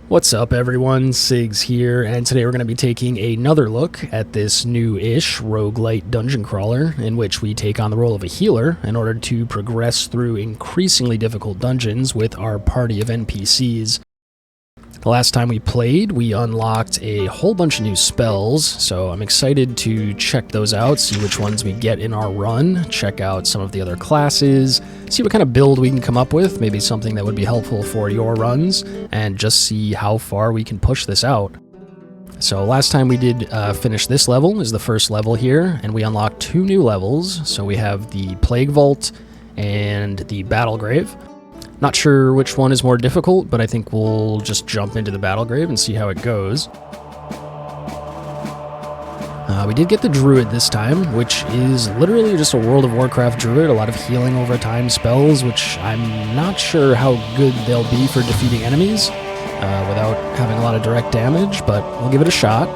What's up everyone, Sigs here, and today we're going to be taking another look at this new-ish roguelite dungeon crawler in which we take on the role of a healer in order to progress through increasingly difficult dungeons with our party of NPCs. The last time we played, we unlocked a whole bunch of new spells, so I'm excited to check those out, see which ones we get in our run, check out some of the other classes, see what kind of build we can come up with, maybe something that would be helpful for your runs, and just see how far we can push this out. So last time we did finish this level, is the first level here, and we unlocked 2 new levels. So we have the Plague Vault and the Battlegrave. Not sure which one is more difficult, but I think we'll just jump into the Battlegrave and see how it goes. We did get the Druid this time, which is literally just a World of Warcraft Druid, a lot of healing over time spells, which I'm not sure how good they'll be for defeating enemies without having a lot of direct damage, but we'll give it a shot.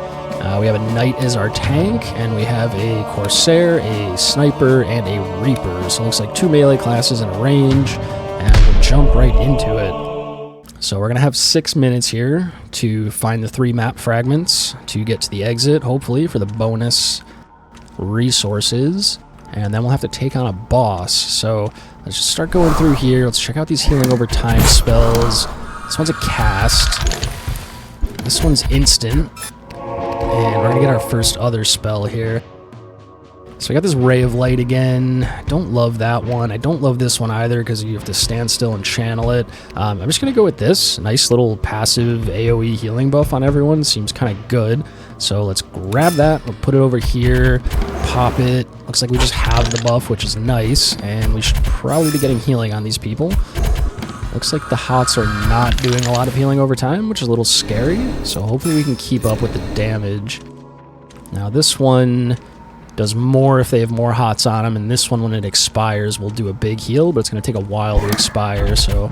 We have a Knight as our tank, and we have a Corsair, a Sniper, and a Reaper. So it looks like 2 melee classes in a range, and we'll jump right into it. So we're going to have 6 minutes here to find the 3 map fragments to get to the exit, hopefully, for the bonus resources. And then we'll have to take on a boss. So let's just start going through here. Let's check out these healing over time spells. This one's a cast. This one's instant. And we're going to get our first other spell here. So I got this Ray of Light again. Don't love that one. I don't love this one either because you have to stand still and channel it. I'm just going to go with this. Nice little passive AoE healing buff on everyone. Seems kind of good. So let's grab that. We'll put it over here. Pop it. Looks like we just have the buff, which is nice. And we should probably be getting healing on these people. Looks like the HOTS are not doing a lot of healing over time, which is a little scary. So hopefully we can keep up with the damage. Now this one does more if they have more HOTS on them, and this one, when it expires, will do a big heal, but it's going to take a while to expire, so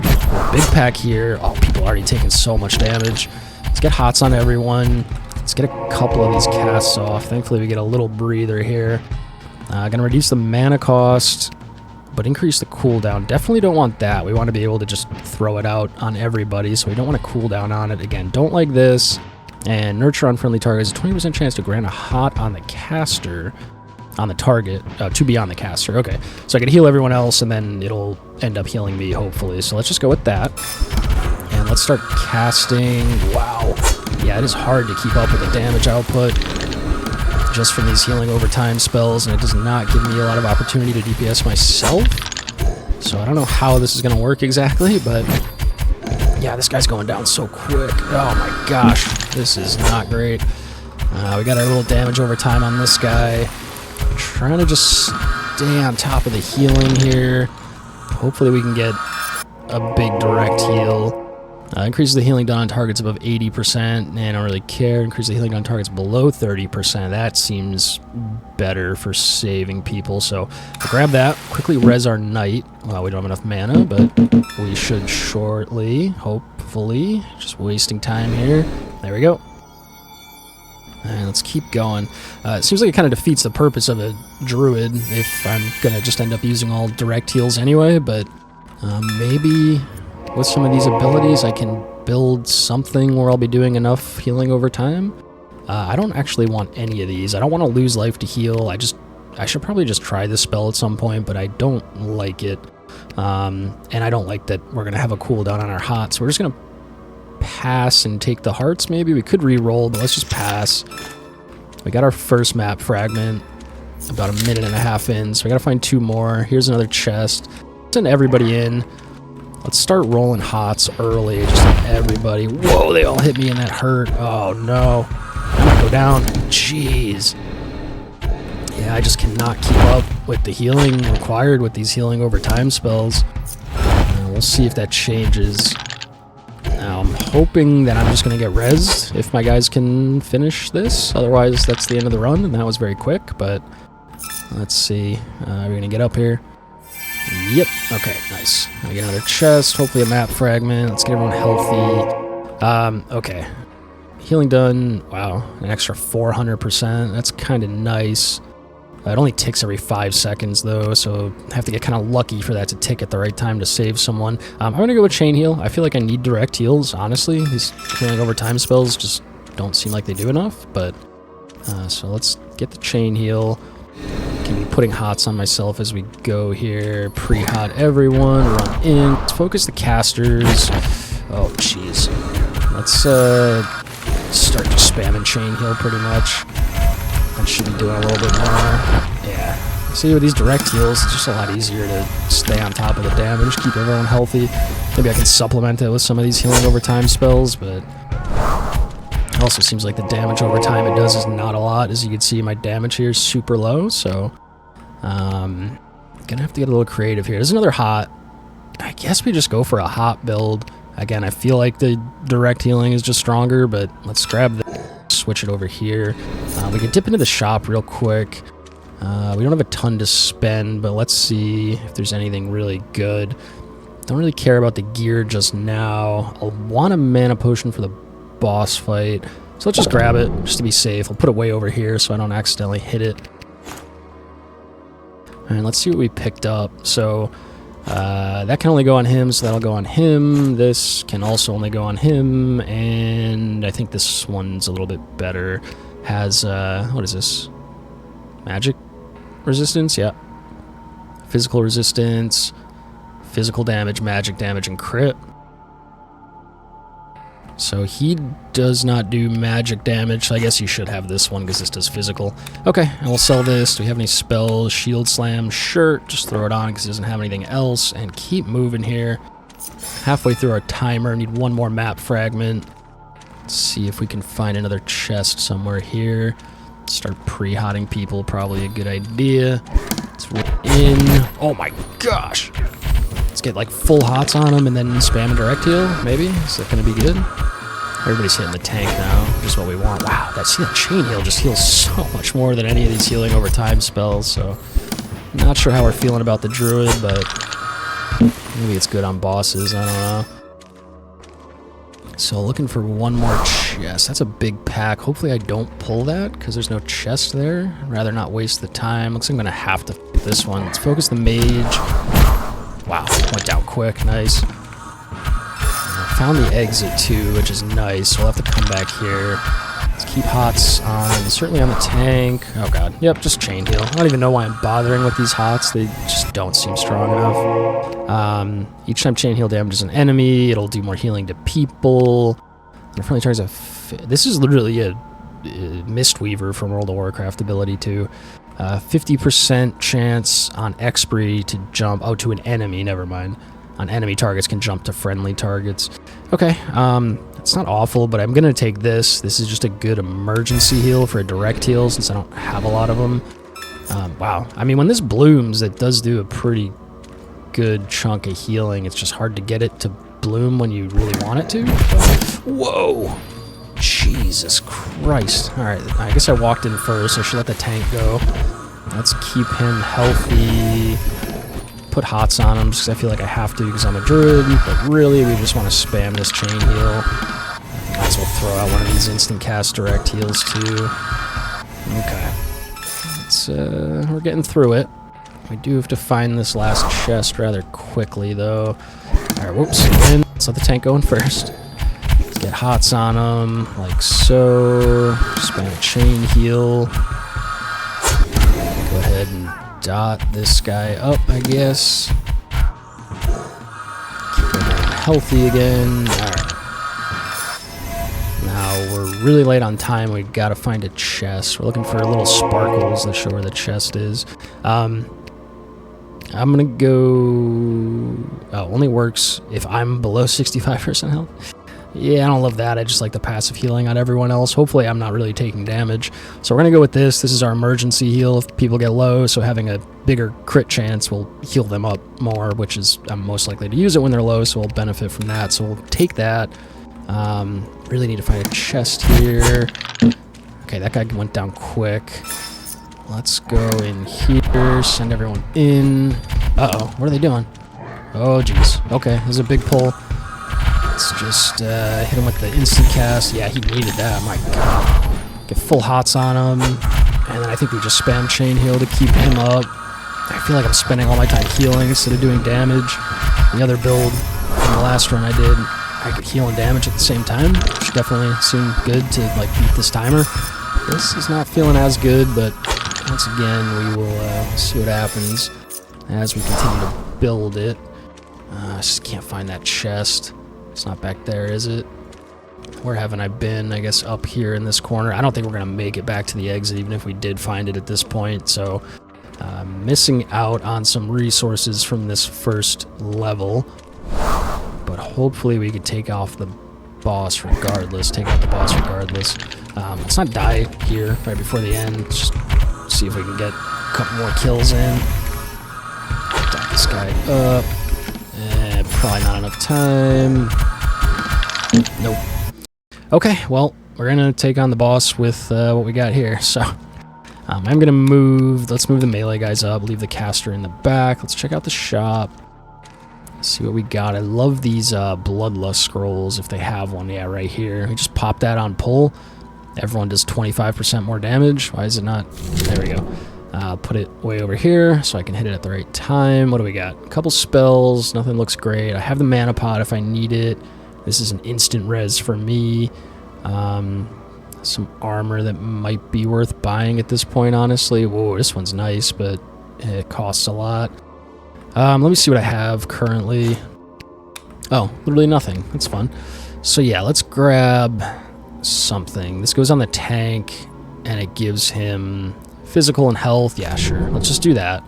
big pack here. Oh, people are already taking so much damage. Let's get HOTS on everyone. Let's get a couple of these casts off. Thankfully, we get a little breather here. Going to reduce the mana cost, but increase the cooldown. Definitely don't want that. We want to be able to just throw it out on everybody, so we don't want to cooldown on it. Again, don't like this. And nurture on friendly targets, 20% chance to grant a hot on the caster, on the target, to be on the caster. Okay, so I can heal everyone else, and then it'll end up healing me, hopefully. So let's just go with that. And let's start casting. Wow. Yeah, it is hard to keep up with the damage output just from these healing over time spells, and it does not give me a lot of opportunity to DPS myself. So I don't know how this is going to work exactly, but yeah, this guy's going down so quick. Oh my gosh, this is not great. We got our little damage over time on this guy. Trying to just stay on top of the healing here. Hopefully we can get a big direct heal. Increases the healing done on targets above 80%, and I don't really care. Increase the healing on targets below 30%. That seems better for saving people, so we'll grab that. Quickly res our Knight. Well, we don't have enough mana, but we should shortly, hopefully. Just wasting time here. There we go. And let's keep going. It seems like it kind of defeats the purpose of a Druid if I'm going to just end up using all direct heals anyway, but maybe with some of these abilities I can build something where I'll be doing enough healing over time. I don't actually want any of these. I don't want to lose life to heal. I should probably just try this spell at some point, but I don't like it. And I don't like that we're going to have a cooldown on our HOTS. So we're just going to pass and take the hearts maybe. We could reroll, but let's just pass. We got our first map fragment about a minute and a half in, so we gotta find 2 more. Here's another chest. Send everybody in. Let's start rolling HOTS early, just everybody. Whoa, they all hit me and that hurt. Oh no, I might go down. Jeez. Yeah, I just cannot keep up with the healing required with these healing over time spells. We'll see if that changes. Now, I'm hoping that I'm just going to get rezzed if my guys can finish this. Otherwise, that's the end of the run, and that was very quick, but let's see. We're going to get up here. Yep. Okay, nice. I get another chest, hopefully a map fragment. Let's get everyone healthy. Okay. Healing done. Wow, an extra 400%. That's kind of nice. It only ticks every 5 seconds though, so I have to get kind of lucky for that to tick at the right time to save someone. I'm going to go with Chain Heal. I feel like I need direct heals, honestly. These healing over time spells just don't seem like they do enough, but so let's get the Chain Heal. Can be putting hots on myself as we go here. Pre-hot everyone, run in. Let's focus the casters. Oh, jeez. Let's start just spamming Chain Heal pretty much. I should be doing a little bit more. Yeah. See, with these direct heals, it's just a lot easier to stay on top of the damage, keep everyone healthy. Maybe I can supplement it with some of these healing over time spells, but it also seems like the damage over time it does is not a lot. As you can see, my damage here is super low, so gonna have to get a little creative here. There's another hot. I guess we just go for a hot build. Again, I feel like the direct healing is just stronger, but let's grab this. Switch it over here. We can dip into the shop real quick. We don't have a ton to spend, but let's see if there's anything really good. Don't really care about the gear just now. I'll want a mana potion for the boss fight, so let's just grab it just to be safe. I'll put it way over here so I don't accidentally hit it. And let's see what we picked up. So that can only go on him, so that'll go on him. This can also only go on him, and I think this one's a little bit better. Has, what is this? Magic resistance? Yeah. Physical resistance, physical damage, magic damage, and crit. So he does not do magic damage, so I guess you should have this one because this does physical. Okay, and we'll sell this. Do we have any spells? Shield Slam? Sure, just throw it on because it doesn't have anything else. And keep moving here. Halfway through our timer, need one more map fragment. Let's see if we can find another chest somewhere here. Start pre-hotting people, probably a good idea. Let's roll in. Oh my gosh! Let's get like full hots on them and then spam a direct heal, maybe? Is that going to be good? Everybody's hitting the tank now, which is what we want. Wow, that Chain Heal just heals so much more than any of these healing over time spells, so not sure how we're feeling about the Druid, but maybe it's good on bosses, I don't know. So looking for one more chest. That's a big pack. Hopefully I don't pull that because there's no chest there. I'd rather not waste the time. Looks like I'm going to have to this one. Let's focus the mage. Wow, went down quick. Nice. Found the exit too, which is nice. So we'll have to come back here. Let's keep hots on. Certainly on the tank. Oh god. Yep, just Chain Heal. I don't even know why I'm bothering with these hots. They just don't seem strong enough. Each time Chain Heal damages an enemy, it'll do more healing to people. And friendly targets this is literally a Mistweaver from World of Warcraft ability too. 50% chance on expiry to jump. Oh, to an enemy. Never mind. On enemy targets can jump to friendly targets. Okay, it's not awful, but I'm gonna take this. This is just a good emergency heal for a direct heal since I don't have a lot of them. Wow, I mean when this blooms, it does do a pretty good chunk of healing. It's just hard to get it to bloom when you really want it to. Whoa! Jesus Christ. Alright, I guess I walked in first. I should let the tank go. Let's keep him healthy. Put hots on him just because I feel like I have to because I'm a druid. But really, we just want to spam this Chain Heal. Might as well throw out one of these instant cast direct heals too. Okay. Let's, we're getting through it. We do have to find this last chest rather quickly though. Alright, whoops, again. Let's let the tank go in first. Let's get hots on him, like so. Spam a Chain Heal. Go ahead and dot this guy up, I guess. Keep him healthy again. Alright. Now, we're really late on time. We've got to find a chest. We're looking for little sparkles that show where the chest is. I'm going to go... Oh, only works if I'm below 65% health. Yeah, I don't love that. I just like the passive healing on everyone else. Hopefully I'm not really taking damage. So we're going to go with this. This is our emergency heal if people get low, so having a bigger crit chance will heal them up more, which is I'm most likely to use it when they're low, so we'll benefit from that. So we'll take that. Really need to find a chest here. Okay, that guy went down quick. Let's go in here, send everyone in. Uh-oh, what are they doing? Oh, jeez. Okay, there's a big pull. Let's just hit him with the instant cast. Yeah, he needed that. My god. Get full hots on him. And then I think we just spam chain heal to keep him up. I feel like I'm spending all my time healing instead of doing damage. The other build, in the last run I did, I could heal and damage at the same time, which definitely seemed good to like beat this timer. This is not feeling as good, but once again, we will see what happens as we continue to build it. I just can't find that chest. It's not back there, is it? Where haven't I been? I guess up here in this corner. I don't think we're going to make it back to the exit, even if we did find it at this point. So, missing out on some resources from this first level. But hopefully we could take off the boss regardless. Take out the boss regardless. Let's not die here right before the end. Let's just see if we can get a couple more kills in. Dot this guy up. Probably not enough time. Nope. Okay, well, we're gonna take on the boss with what we got here. So, I'm gonna move. Let's move the melee guys up. Leave the caster in the back. Let's check out the shop. See what we got. I love these bloodlust scrolls if they have one. Yeah, right here. We just pop that on pull. Everyone does 25% more damage. Why is it not? There we go. I'll put it way over here so I can hit it at the right time. What do we got? A couple spells. Nothing looks great. I have the mana pot if I need it. This is an instant res for me. Some armor that might be worth buying at this point, honestly. Whoa, this one's nice, but it costs a lot. Let me see what I have currently. Oh, literally nothing. That's fun. So yeah, let's grab something. This goes on the tank, and it gives him physical and health. Yeah, sure. Let's just do that.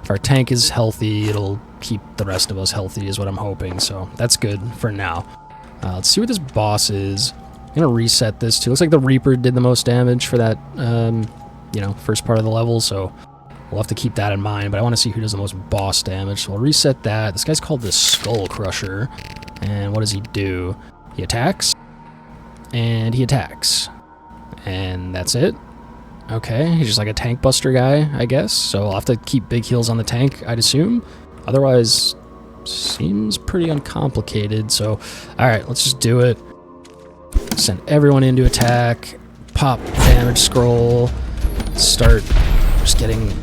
If our tank is healthy, it'll keep the rest of us healthy is what I'm hoping. So that's good for now. Let's see what this boss is. I'm going to reset this too. Looks like the Reaper did the most damage for that, you know, first part of the level. So we'll have to keep that in mind. But I want to see who does the most boss damage. So we'll reset that. This guy's called the Skull Crusher. And what does he do? He attacks. And he attacks. And that's it. Okay, he's just like a tank buster guy, I guess. So I'll have to keep big heals on the tank, I'd assume. Otherwise, seems pretty uncomplicated. So, alright, let's just do it. Send everyone into attack. Pop damage scroll. Start just getting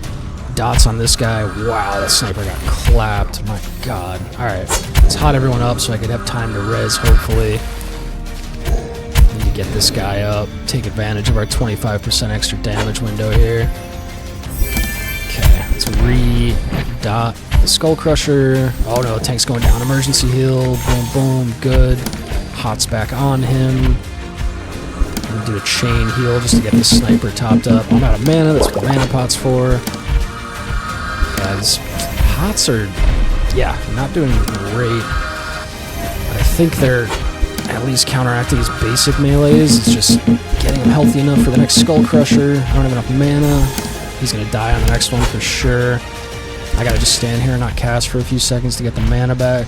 dots on this guy. Wow, that sniper got clapped. My god. Alright, let's hot everyone up so I could have time to res, hopefully. Get this guy up, take advantage of our 25% extra damage window here. Okay, let's re-dot the Skull Crusher. Oh no, tank's going down. Emergency heal. Boom, boom, good. Hot's back on him. I'm gonna do a chain heal just to get this sniper topped up. I'm out of mana, that's what the mana pot's for. Yeah, these hots are, yeah, not doing great. But I think they're at least counteracting his basic melees. It's just getting him healthy enough for the next Skull Crusher. I don't have enough mana. He's gonna die on the next one for sure. I gotta just stand here and not cast for a few seconds to get the mana back.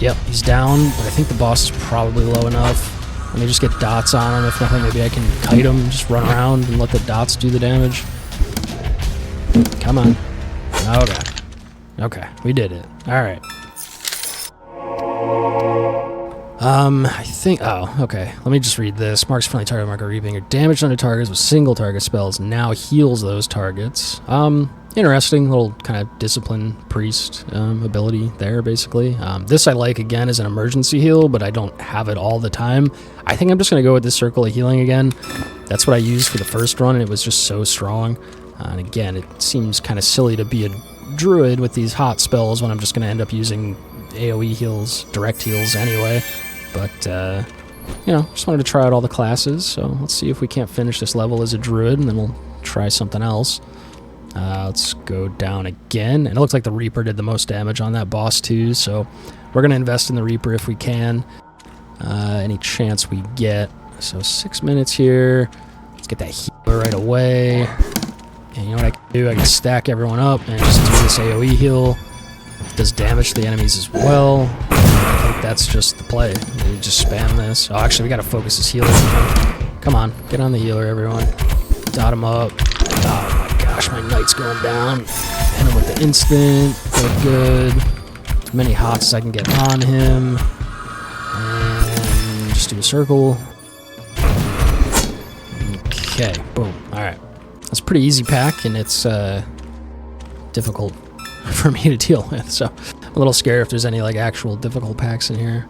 Yep, he's down, but I think the boss is probably low enough. Let me just get dots on him. If nothing, maybe I can kite him, just run around and let the dots do the damage. Come on. Okay. Okay, we did it. Alright. I think, oh, okay. Let me just read this. Marks friendly target marker reaping. Your damage under targets with single target spells now heals those targets. Interesting little kind of discipline priest ability there, basically. This I like, again, as an emergency heal, but I don't have it all the time. I think I'm just going to go with this circle of healing again. That's what I used for the first run, and it was just so strong. And again, it seems kind of silly to be a druid with these hot spells when I'm just going to end up using AoE heals, direct heals anyway. But, you know, just wanted to try out all the classes, so let's see if we can't finish this level as a druid, and then we'll try something else. Let's go down again, and it looks like the Reaper did the most damage on that boss too, so we're going to invest in the Reaper if we can, any chance we get. So 6 minutes here, let's get that healer right away, and you know what I can do? I can stack everyone up and just do this AoE heal. It does damage to the enemies as well. I think that's just the play. We just spam this. Oh, actually, we gotta focus this healer. Come on, get on the healer, everyone. Dot him up. Oh my gosh, my knight's going down. Hit him with the instant. Good. As many hots as I can get on him. And just do a circle. Okay, boom. Alright. It's a pretty easy pack, and it's difficult for me to deal with, so I'm a little scared if there's any like actual difficult packs in here.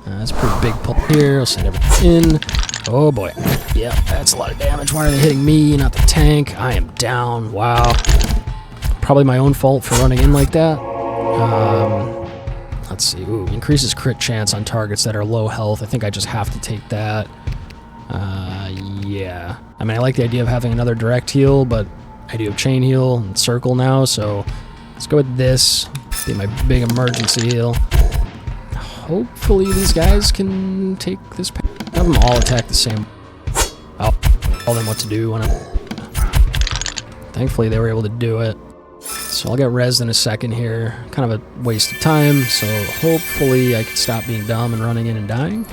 That's a pretty big pull here. I'll send everything in. Oh boy. Yeah, that's a lot of damage. Why are they hitting me, not the tank? I am down. Wow. Probably my own fault for running in like that. Let's see. Ooh, increases crit chance on targets that are low health. I think I just have to take that. Yeah. I mean, I like the idea of having another direct heal, but I do have chain heal and circle now, so let's go with this. Be my big emergency heal. Hopefully these guys can take this pack. Have them all attack the same. I'll tell them what to do when I'm... Thankfully they were able to do it. So I'll get rezzed in a second here. Kind of a waste of time, so hopefully I can stop being dumb and running in and dying.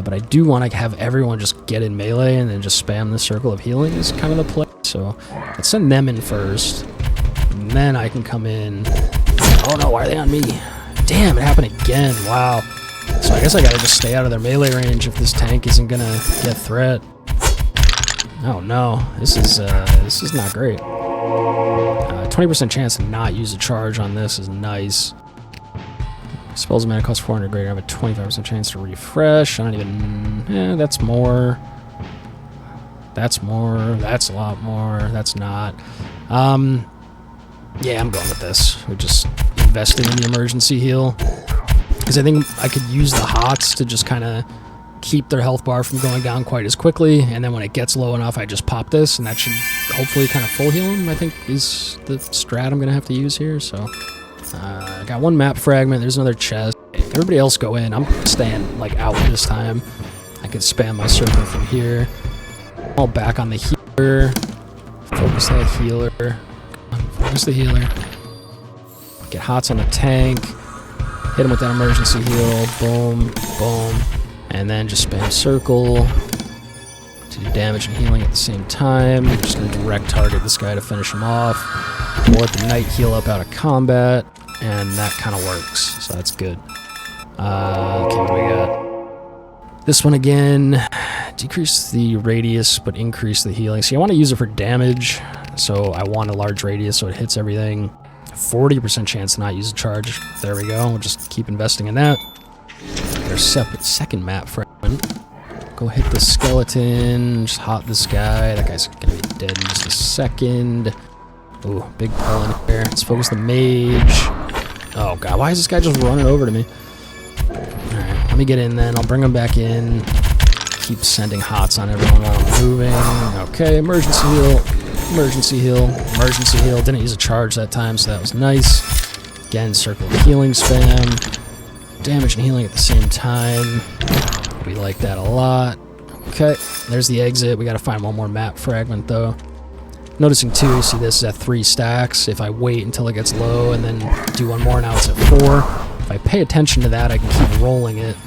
But I do want to have everyone just get in melee and then just spam the circle of healing is kind of the play. So let's send them in first. And then I can come in. Oh no, why are they on me? Damn, it happened again. Wow. So I guess I gotta just stay out of their melee range if this tank isn't gonna get threat. Oh no, this is not great. 20% chance to not use a charge on this is nice. Spells mana cost 400 greater. I have a 25% chance to refresh. I don't even... that's more. That's more. That's a lot more. That's not. Yeah, I'm going with this. We're just investing in the emergency heal. Because I think I could use the HOTS to just kind of keep their health bar from going down quite as quickly. And then when it gets low enough, I just pop this. And that should hopefully kind of full heal them, I think, is the strat I'm going to have to use here. So... I got one map fragment. There's another chest. Everybody else go in. I'm staying like out this time. I can spam my circle from here. All back on the healer. Focus that healer. Focus the healer. Get HOTS on the tank. Hit him with that emergency heal. Boom, boom. And then just spam circle to do damage and healing at the same time. I'm just going to direct target this guy to finish him off. Or let the knight heal up out of combat. And that kind of works, so that's good. Okay, what do we got? This one again. Decrease the radius, but increase the healing. See, I want to use it for damage, so I want a large radius so it hits everything. 40% chance to not use a charge. There we go. We'll just keep investing in that. There's second map fragment. Go hit the skeleton. Just hot this guy. That guy's gonna be dead in just a second. Ooh, big pull in here. Let's focus the mage. Oh god, why is this guy just running over to me? Alright, let me get in then. I'll bring him back in. Keep sending HOTS on everyone while I'm moving. Okay, emergency heal. Emergency heal. Emergency heal. Didn't use a charge that time, so that was nice. Again, circle of healing spam. Damage and healing at the same time. We like that a lot. Okay, there's the exit. We gotta find one more map fragment though. Noticing too, you see this is at 3 stacks. If I wait until it gets low and then do one more, now it's at 4. If I pay attention to that, I can keep rolling it.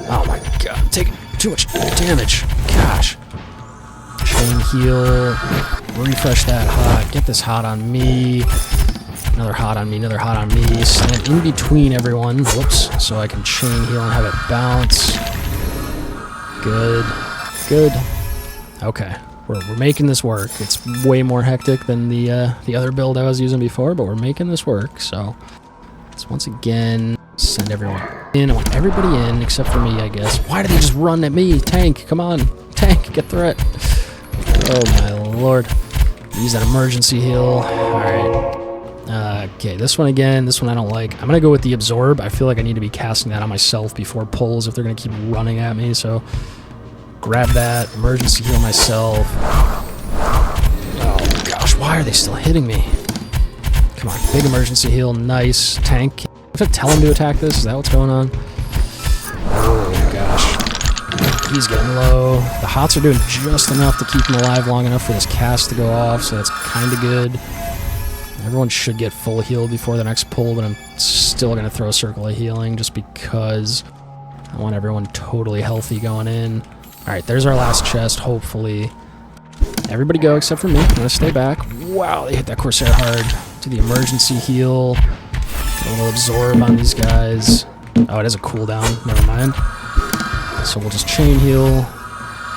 Oh my god, I'm taking too much damage. Gosh. Chain heal. Refresh that hot. Get this hot on me. Another hot on me, another hot on me. Stand in between everyone. Whoops. So I can chain heal and have it bounce. Good. Good. Okay. We're making this work. It's way more hectic than the other build I was using before, but we're making this work. So let's once again send everyone in. I want everybody in except for me, I guess. Why do they just run at me? Tank, come on. Tank, get threat. Oh my lord. Use that emergency heal. Alright. Okay, this one again. This one I don't like. I'm going to go with the absorb. I feel like I need to be casting that on myself before pulls if they're going to keep running at me, so... Grab that, emergency heal myself. Oh gosh, why are they still hitting me? Come on, big emergency heal, nice. Tank. I have to tell him to attack this? Is that what's going on? Oh gosh. He's getting low. The HOTS are doing just enough to keep him alive long enough for this cast to go off, so that's kind of good. Everyone should get full healed before the next pull, but I'm still going to throw a circle of healing just because I want everyone totally healthy going in. Alright, there's our last chest, hopefully. Everybody go except for me. I'm going to stay back. Wow, they hit that Corsair hard. Do the emergency heal. Get a little absorb on these guys. Oh, it has a cooldown. Never mind. So we'll just chain heal.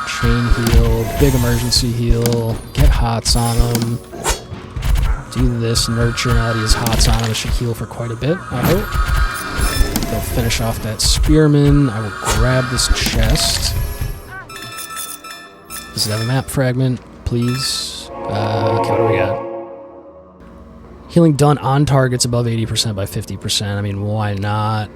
Chain heal, big emergency heal, get hots on him. Do this nurture now that he has hots on him. It should heal for quite a bit, I hope. They'll finish off that spearman. I will grab this chest. Does it have a map fragment, please? Okay, what do we got? Healing done on targets above 80% by 50%. I mean, why not?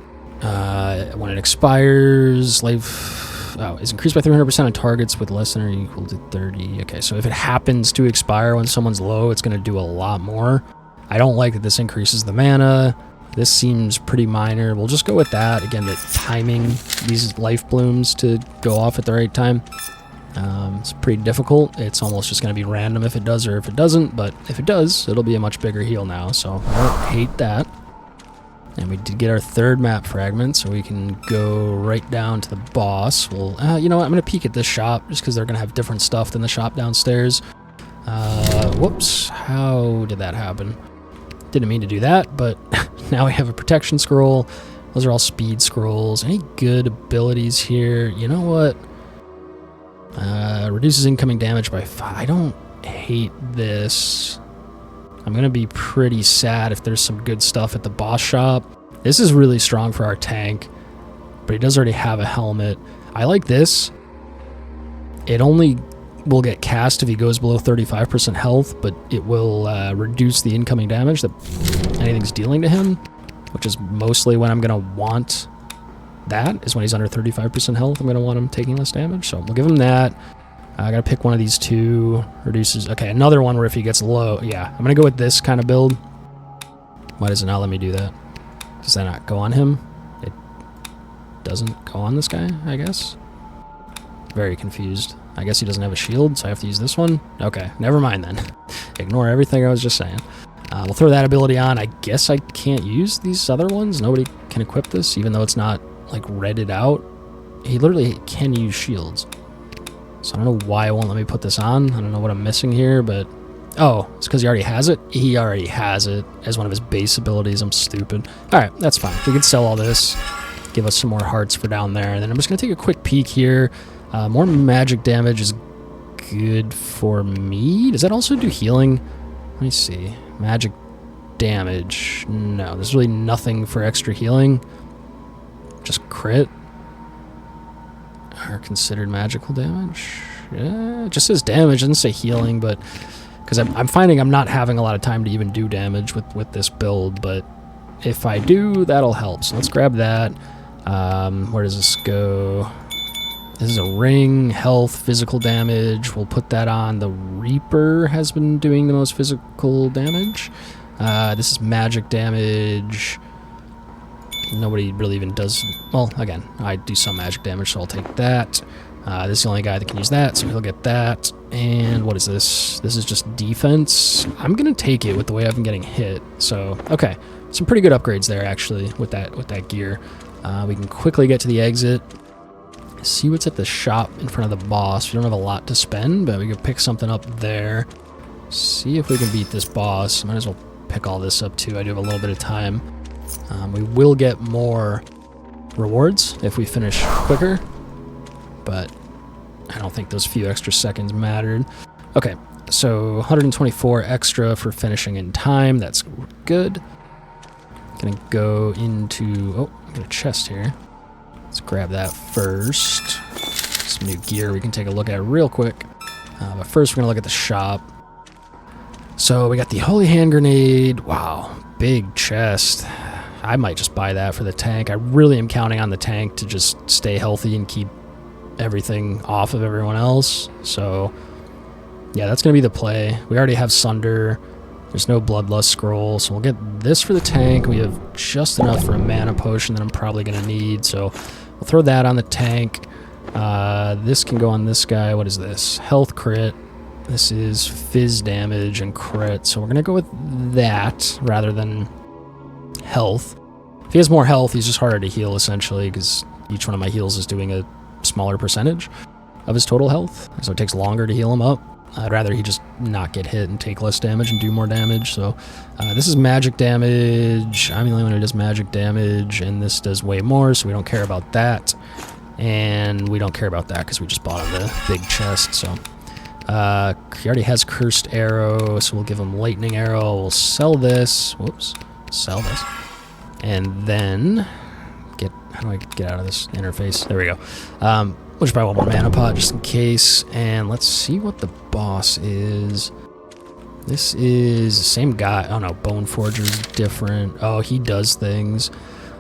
When it expires, life is increased by 300% on targets with less than or equal to 30. Okay, so if it happens to expire when someone's low, it's going to do a lot more. I don't like that this increases the mana. This seems pretty minor. We'll just go with that. Again, the timing these life blooms to go off at the right time. It's pretty difficult. It's almost just going to be random if it does or if it doesn't, but if it does, it'll be a much bigger heal now, so I don't hate that. And we did get our third map fragment, so we can go right down to the boss. Well, you know what? I'm going to peek at this shop, just because they're going to have different stuff than the shop downstairs. Whoops. How did that happen? Didn't mean to do that, but now we have a protection scroll. Those are all speed scrolls. Any good abilities here? You know what? Reduces incoming damage by 5. I don't hate this. I'm going to be pretty sad if there's some good stuff at the boss shop. This is really strong for our tank, but he does already have a helmet. I like this. It only will get cast if he goes below 35% health, but it will reduce the incoming damage that anything's dealing to him, which is mostly when I'm going to want that, is when he's under 35% health. I'm going to want him taking less damage, so we'll give him that. I gotta pick one of these two. Reduces. Okay, another one where if he gets low. Yeah, I'm gonna go with this kind of build. Why does it not let me do that? Does that not go on him? It doesn't go on this guy, I guess. Very confused. I guess he doesn't have a shield, so I have to use this one. Okay, never mind then. Ignore everything I was just saying. We'll throw that ability on. I guess I can't use these other ones. Nobody can equip this, even though it's not like redded out. He literally can use shields. So I don't know why it won't let me put this on. I don't know what I'm missing here, but... Oh, it's because he already has it? He already has it as one of his base abilities. I'm stupid. Alright, that's fine. We can sell all this. Give us some more hearts for down there. And then I'm just going to take a quick peek here. More magic damage is good for me. Does that also do healing? Let me see. Magic damage. No, there's really nothing for extra healing. Just crit. Are considered magical damage? Yeah, it just says damage. It doesn't say healing, but because I'm finding I'm not having a lot of time to even do damage with this build, but if I do, that'll help. So let's grab that. Where does this go? This is a ring, health, physical damage. We'll put that on. The Reaper has been doing the most physical damage. This is magic damage. Nobody really even does... Well, again, I do some magic damage, so I'll take that. This is the only guy that can use that, so he'll get that. And what is this? This is just defense. I'm going to take it with the way I've been getting hit. So, okay. Some pretty good upgrades there, actually, with that gear. We can quickly get to the exit. See what's at the shop in front of the boss. We don't have a lot to spend, but we can pick something up there. See if we can beat this boss. Might as well pick all this up, too. I do have a little bit of time. We will get more rewards if we finish quicker, but I don't think those few extra seconds mattered. Okay, so 124 extra for finishing in time. That's good. Gonna go into... Oh, I got a chest here. Let's grab that first. Some new gear we can take a look at real quick. But first we're gonna look at the shop. So we got the Holy Hand Grenade. Wow, big chest. I might just buy that for the tank. I really am counting on the tank to just stay healthy and keep everything off of everyone else. So, yeah, that's going to be the play. We already have Sunder. There's no Bloodlust Scroll, so we'll get this for the tank. We have just enough for a mana potion that I'm probably going to need, so we'll throw that on the tank. This can go on this guy. What is this? Health crit. This is fizz damage and crit, so we're going to go with that rather than... health. If he has more health, he's just harder to heal, essentially, because each one of my heals is doing a smaller percentage of his total health, so it takes longer to heal him up. I'd rather he just not get hit and take less damage and do more damage. So this is magic damage. I'm the only one who does magic damage, and this does way more, so we don't care about that. And we don't care about that because we just bought him the big chest, so. He already has Cursed Arrow, so we'll give him Lightning Arrow. We'll sell this. Whoops. Sell this. And then... How do I get out of this interface? There we go. We'll just buy one more mana pot just in case. And let's see what the boss is. This is the same guy. Oh no, Bone Forger's different. Oh, he does things.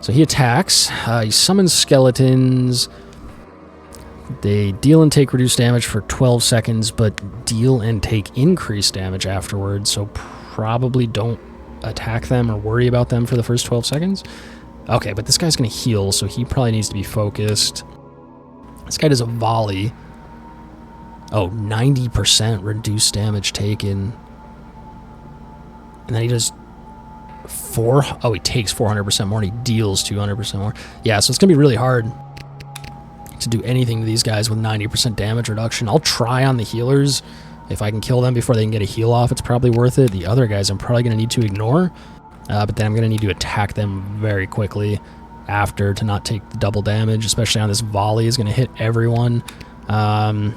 So he attacks. He summons skeletons. They deal and take reduced damage for 12 seconds, but deal and take increased damage afterwards. So probably don't attack them or worry about them for the first 12 seconds. Okay, but this guy's going to heal, so he probably needs to be focused. This guy does a volley. Oh, 90% reduced damage taken. And then he does he takes 400% more, and he deals 200% more. Yeah, so it's going to be really hard to do anything to these guys with 90% damage reduction. I'll try on the healers. If I can kill them before they can get a heal off, it's probably worth it. The other guys I'm probably going to need to ignore. But then I'm going to need to attack them very quickly after to not take the double damage, especially on this volley is going to hit everyone. And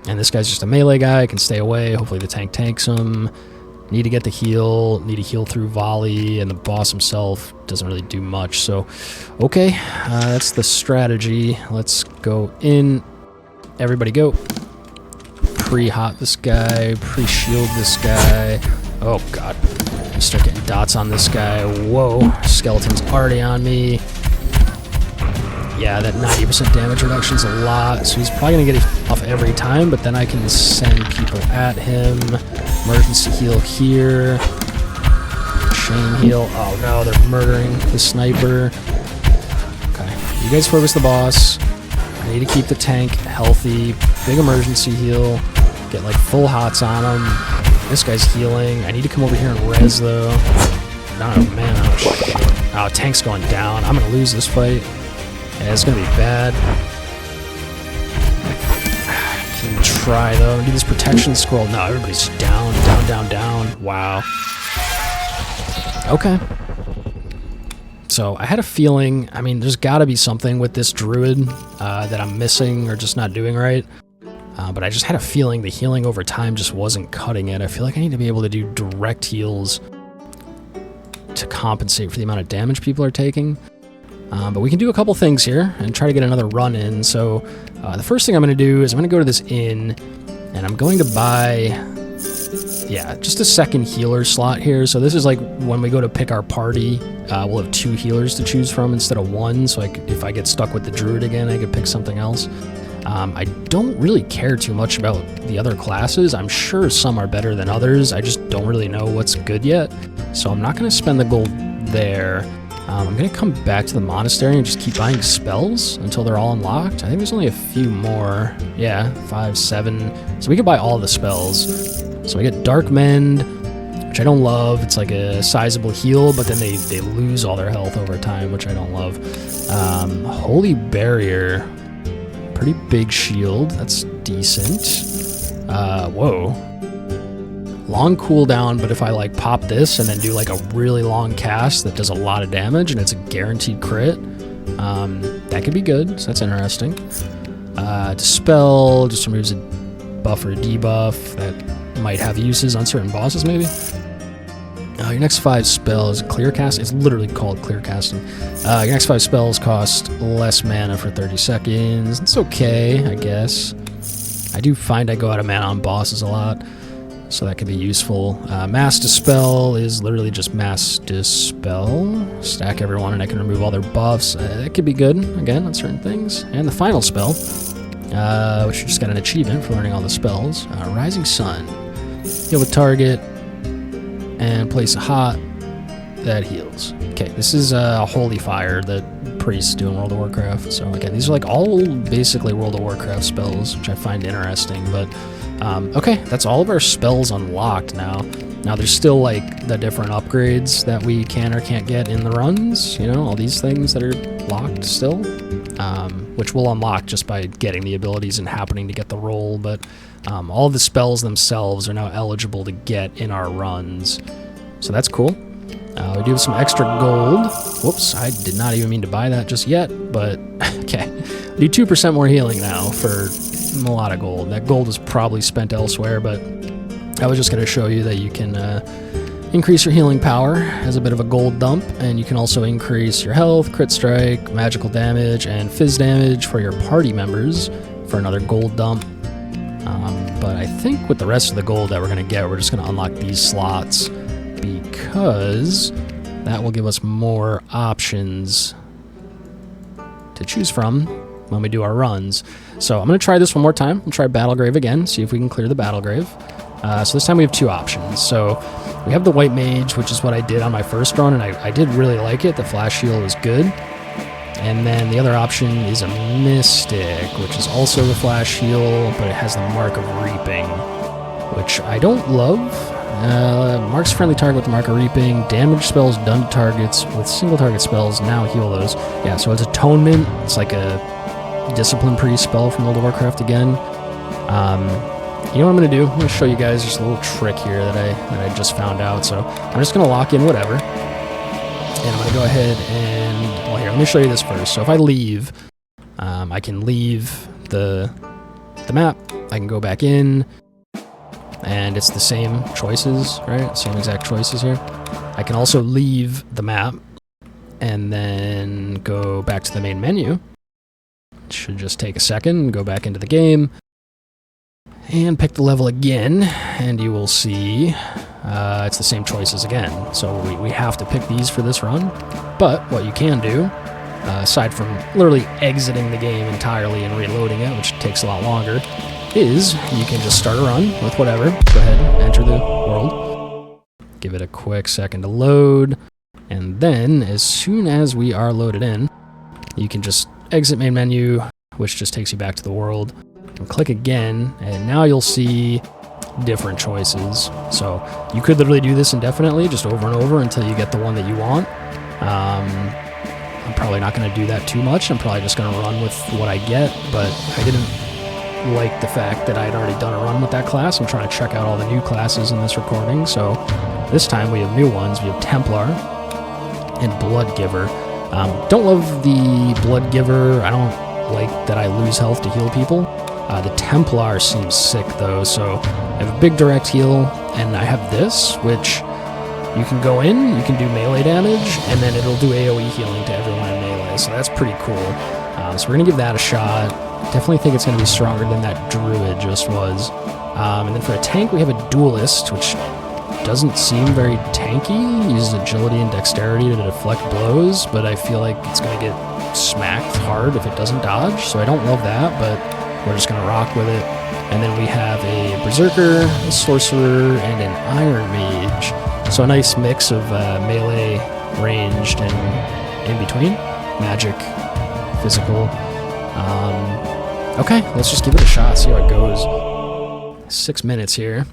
this guy's just a melee guy, can stay away. Hopefully the tank tanks him. Need to get the heal, need to heal through volley, and the boss himself doesn't really do much. So, okay, that's the strategy. Let's go in. Everybody go. Pre-hot this guy, pre-shield this guy. Oh, God. Start getting dots on this guy. Whoa, skeleton's already on me. Yeah, that 90% damage reduction is a lot, so he's probably going to get it off every time, but then I can send people at him. Emergency heal here. Chain heal. Oh no, they're murdering the sniper. Okay, you guys focus the boss. I need to keep the tank healthy. Big emergency heal. Get like full hots on him. This guy's healing. I need to come over here and res though. Not enough mana. Oh, tank's going down. I'm going to lose this fight. Yeah, it's going to be bad. Can try, though. Do this protection scroll. No, everybody's down, down, down, down. Wow. Okay. So, I had a feeling, I mean, there's got to be something with this Druid that I'm missing or just not doing right. But I just had a feeling the healing over time just wasn't cutting it. I feel like I need to be able to do direct heals to compensate for the amount of damage people are taking. But we can do a couple things here and try to get another run in. So the first thing I'm going to do is I'm going to go to this inn and I'm going to buy, yeah, just a second healer slot here. So this is like when we go to pick our party, we'll have 2 healers to choose from instead of 1. So if I get stuck with the Druid again, I could pick something else. I don't really care too much about the other classes. I'm sure some are better than others. I just don't really know what's good yet. So I'm not going to spend the gold there. I'm going to come back to the monastery and just keep buying spells until they're all unlocked. I think there's only a few more. Yeah, 5, 7. So we can buy all the spells. So I get Dark Mend, which I don't love. It's like a sizable heal, but then they lose all their health over time, which I don't love. Holy Barrier. Pretty big shield. That's decent. Whoa. Long cooldown, but if I like pop this and then do like a really long cast that does a lot of damage and it's a guaranteed crit, that could be good. So that's interesting. Dispel just removes a buff or a debuff that might have uses on certain bosses, maybe. Your next 5 spells, clear cast. It's literally called clear casting. Your next 5 spells cost less mana for 30 seconds. It's okay, I guess. I do find I go out of mana on bosses a lot, so that could be useful. Mass Dispel is literally just Mass Dispel. Stack everyone and I can remove all their buffs. That could be good, again, on certain things. And the final spell, which just got an achievement for learning all the spells. Rising Sun. Heal with target and place a hot that heals. Okay, this is Holy Fire that priests do in World of Warcraft. So again, these are like all basically World of Warcraft spells, which I find interesting, but okay, that's all of our spells unlocked now. Now there's still like the different upgrades that we can or can't get in the runs, you know, all these things that are locked still, which we'll unlock just by getting the abilities and happening to get the roll, but all of the spells themselves are now eligible to get in our runs, so that's cool. We do have some extra gold. Whoops, I did not even mean to buy that just yet, but okay. do 2% more healing now for a lot of gold. That gold is probably spent elsewhere, but I was just going to show you that you can increase your healing power as a bit of a gold dump, and you can also increase your health, crit strike, magical damage, and fizz damage for your party members for another gold dump. But I think with the rest of the gold that we're going to get, we're just going to unlock these slots because that will give us more options to choose from when we do our runs. So I'm going to try this one more time. We'll try Battlegrave again, see if we can clear the Battlegrave. So this time we have two options. So we have the White Mage, which is what I did on my first run, and I did really like it. The flash heal was good. And then the other option is a Mystic, which is also the flash heal, but it has the Mark of Reaping, which I don't love. Marks friendly target with the Mark of Reaping. Damage spells done to targets with single target spells now heal those. Yeah, so it's Atonement. It's like a Discipline Priest spell from World of Warcraft again. You know what I'm going to do? I'm going to show you guys just a little trick here that I just found out. So I'm just going to lock in whatever. And I'm going to go ahead and... Well, here, let me show you this first. So if I leave, I can leave the map. I can go back in. And it's the same choices, right? Same exact choices here. I can also leave the map and then go back to the main menu. It should just take a second, go back into the game, and pick the level again, and you will see it's the same choices again. So we have to pick these for this run. But what you can do, aside from literally exiting the game entirely and reloading it, which takes a lot longer, is you can just start a run with whatever. Go ahead, enter the world, give it a quick second to load, and then as soon as we are loaded in, you can just exit main menu, which just takes you back to the world, and click again, and now you'll see different choices. So you could literally do this indefinitely, just over and over until you get the one that you want. I'm probably not going to do that too much. I'm probably just going to run with what I get, but I didn't like the fact that I'd already done a run with that class. I'm trying to check out all the new classes in this recording, so this time we have new ones. We have Templar and Blood Giver. Don't love the Blood Giver. I don't like that I lose health to heal people. The Templar seems sick though, so I have a big direct heal, and I have this, which you can go in, you can do melee damage, and then it'll do AoE healing to everyone in melee, so that's pretty cool. So we're going to give that a shot. Definitely think it's going to be stronger than that Druid just was. And then for a tank, we have a Duelist, which doesn't seem very tanky. Uses agility and dexterity to deflect blows, but I feel like it's going to get smacked hard if it doesn't dodge, so I don't love that, but we're just going to rock with it. And then we have a Berserker, a Sorcerer, and an Iron Mage. So a nice mix of melee, ranged, and in between. Magic, physical. Okay, let's just give it a shot, see how it goes. 6 minutes here.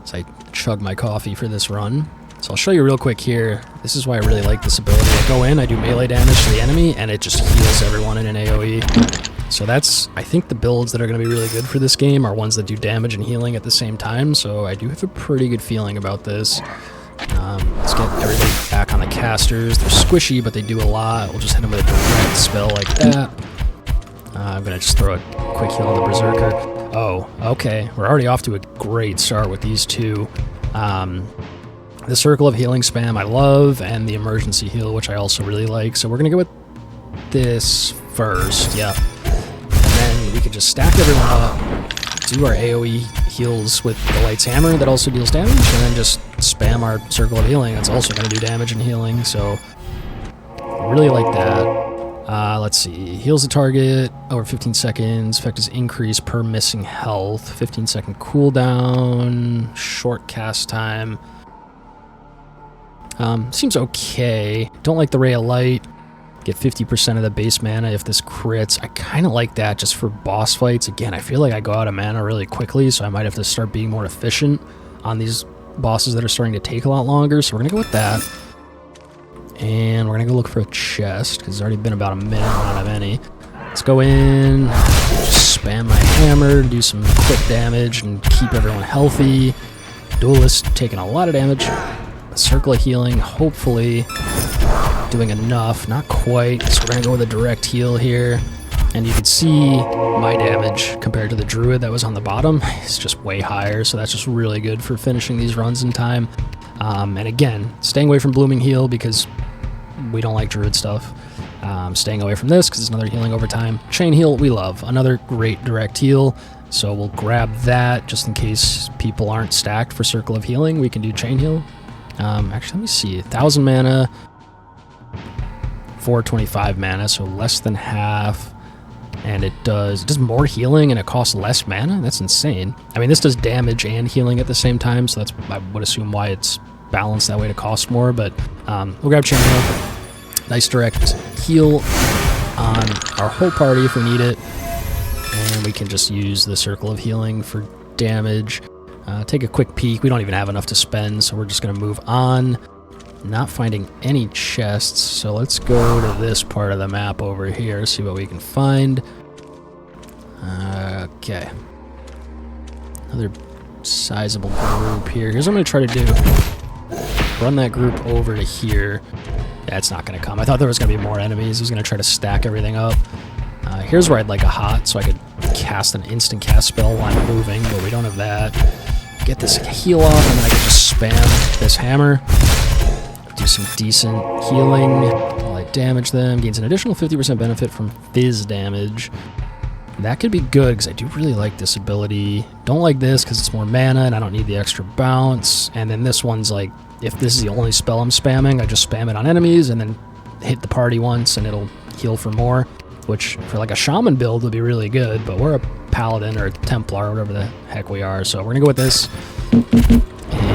So I chug my coffee for this run. So I'll show you real quick here. This is why I really like this ability. I go in, I do melee damage to the enemy, and it just heals everyone in an AoE. So that's, I think the builds that are going to be really good for this game are ones that do damage and healing at the same time, so I do have a pretty good feeling about this. Let's get everybody back on the casters. They're squishy, but they do a lot. We'll just hit them with a direct spell like that. I'm going to just throw a quick heal on the Berserker. Oh, okay. We're already off to a great start with these two. The Circle of Healing spam I love, and the Emergency Heal, which I also really like. So we're going to go with this first, yeah. And then we could just stack everyone up, do our AoE heals with the Light's Hammer that also deals damage, and then just spam our Circle of Healing. That's also going to do damage and healing, so I really like that. Let's see. Heals the target over 15 seconds. Effect is increased per missing health. 15-second cooldown. Short cast time. Seems okay. Don't like the Ray of Light. Get 50% of the base mana if this crits. I kind of like that just for boss fights. Again, I feel like I go out of mana really quickly, so I might have to start being more efficient on these bosses that are starting to take a lot longer. So we're going to go with that. And we're going to go look for a chest, because it's already been about a minute, I don't have any. Let's go in, just spam my hammer, do some quick damage, and keep everyone healthy. Duelist taking a lot of damage. A circle of healing, hopefully doing enough. Not quite, so we're going to go with a direct heal here. And you can see my damage compared to the Druid that was on the bottom. It's just way higher, so that's just really good for finishing these runs in time. And again, staying away from Blooming Heal because we don't like Druid stuff. Staying away from this because it's another healing over time. Chain Heal, we love. Another great direct heal. So we'll grab that just in case people aren't stacked for Circle of Healing. We can do Chain Heal. Actually, let me see. 1,000 mana, 425 mana, so less than half. And it does more healing and it costs less mana? That's insane. I mean, this does damage and healing at the same time, so that's, I would assume, why it's balanced that way to cost more, but we'll grab Chain Heal. Nice direct heal on our whole party if we need it. And we can just use the Circle of Healing for damage. Take a quick peek. We don't even have enough to spend, so we're just going to move on. Not finding any chests, so let's go to this part of the map over here, see what we can find. Okay. Another sizable group here. Here's what I'm going to try to do. Run that group over to here. Yeah, it's not going to come. I thought there was going to be more enemies. I was going to try to stack everything up. Here's where I'd like a hot, so I could cast an instant cast spell while I'm moving, but we don't have that. Get this heal off, and then I can just spam this hammer. Do some decent healing while I damage them. Gains an additional 50% benefit from fizz damage. That could be good, because I do really like this ability. Don't like this, because it's more mana, and I don't need the extra bounce. And then this one's like, if this is the only spell I'm spamming, I just spam it on enemies, and then hit the party once, and it'll heal for more. Which, for like a shaman build, would be really good, but we're a paladin or a Templar, or whatever the heck we are, so we're gonna go with this.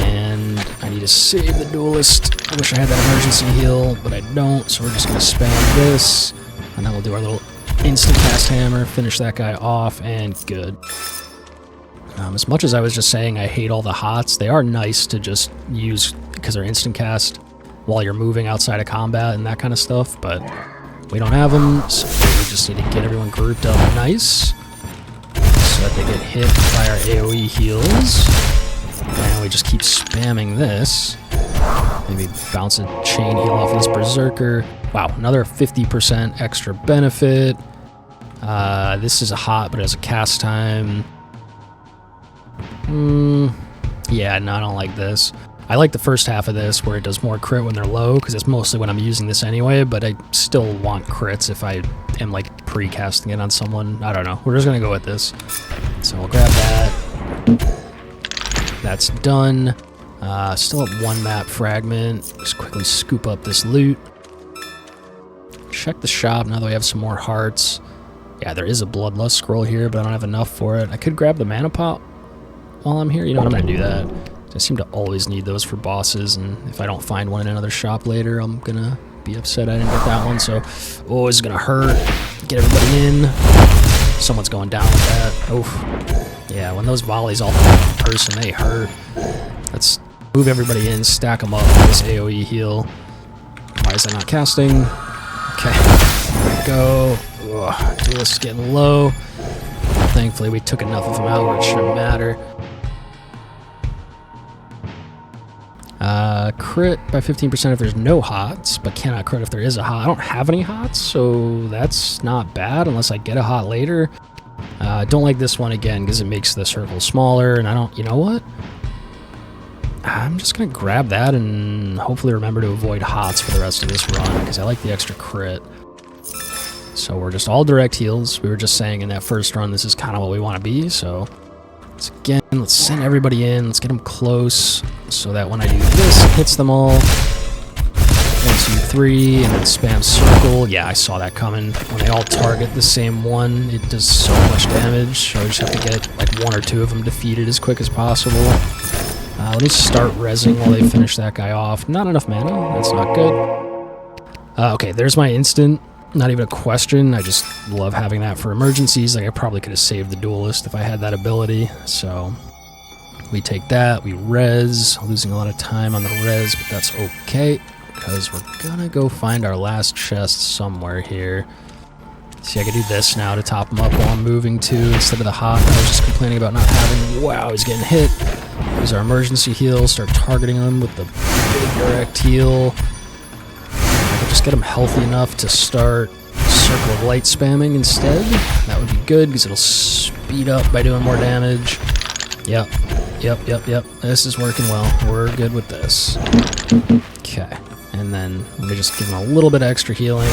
And I need to save the Duelist. I wish I had that emergency heal, but I don't, so we're just gonna spam this, and then we'll do our little instant cast hammer, finish that guy off, and good. As much as I was just saying I hate all the hots, they are nice to just use because they're instant cast while you're moving outside of combat and that kind of stuff, but we don't have them, so we just need to get everyone grouped up nice so that they get hit by our AoE heals. And we just keep spamming this. Maybe bounce a chain heal off of this Berserker. Wow, another 50% extra benefit. This is a hot, but it has a cast time. Yeah, no, I don't like this. I like the first half of this where it does more crit when they're low, because it's mostly when I'm using this anyway, but I still want crits if I am like pre-casting it on someone. I don't know. We're just going to go with this. So we'll grab that. That's done. Still have one map fragment. Just quickly scoop up this loot. Check the shop now that we have some more hearts. Yeah, there is a Bloodlust scroll here, but I don't have enough for it. I could grab the mana pot while I'm here. You know what, I'm going to do that. I seem to always need those for bosses, and if I don't find one in another shop later, I'm going to be upset I didn't get that one. So, oh, it's going to hurt. Get everybody in. Someone's going down with that. Oof. Yeah, when those volleys all hit one person, they hurt. Let's move everybody in, stack them up with this AoE heal. Why is that not casting? Okay, there we go. Ugh, Duelist is getting low. Thankfully, we took enough of them out where it shouldn't matter. Crit by 15% if there's no hots, but cannot crit if there is a hot. I don't have any hots, so that's not bad unless I get a hot later. Don't like this one again because it makes the circle smaller, and I don't, you know what? I'm just going to grab that and hopefully remember to avoid hots for the rest of this run because I like the extra crit. So we're just all direct heals. We were just saying in that first run this is kind of what we want to be, so let's send everybody in. Let's get them close so that when I do this, it hits them all. 1, 2, 3, and then spam circle. Yeah, I saw that coming. When they all target the same one, it does so much damage. So I just have to get like 1 or 2 of them defeated as quick as possible. Let me start rezzing while they finish that guy off. Not enough mana. That's not good. Okay, there's my instant. Not even a question. I just love having that for emergencies. Like I probably could have saved the Duelist if I had that ability. So we take that. We res. Losing a lot of time on the res, but that's okay because we're gonna go find our last chest somewhere here. See, I could do this now to top him up while I'm moving too instead of the hot. I was just complaining about not having. Wow, he's getting hit. Use our emergency heal, start targeting them with the big direct heal. I could just get him healthy enough to start Circle of Light spamming instead. That would be good because it'll speed up by doing more damage. Yep. This is working well. We're good with this. Okay. And then let me just give him a little bit of extra healing.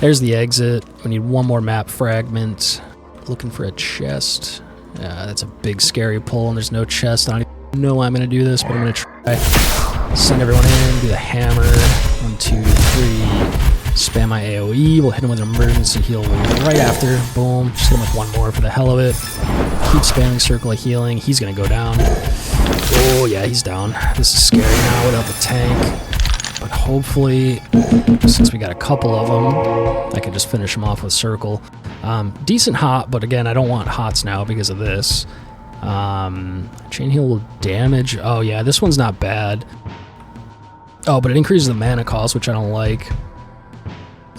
There's the exit. We need one more map fragment. Looking for a chest. That's a big scary pull and there's no chest. I don't even know I'm going to do this, but I'm going to try. Send everyone in, do the hammer. 1, 2, 3. Spam my AoE. We'll hit him with an emergency heal right after. Boom. Just hit him with one more for the hell of it. Keep spamming Circle of Healing. He's going to go down. Oh, yeah, he's down. This is scary now without the tank. But hopefully, since we got a couple of them, I can just finish them off with Circle. Decent hot, but again, I don't want hots now because of this. Chain heal will damage. Oh, yeah, this one's not bad. Oh, but it increases the mana cost, which I don't like.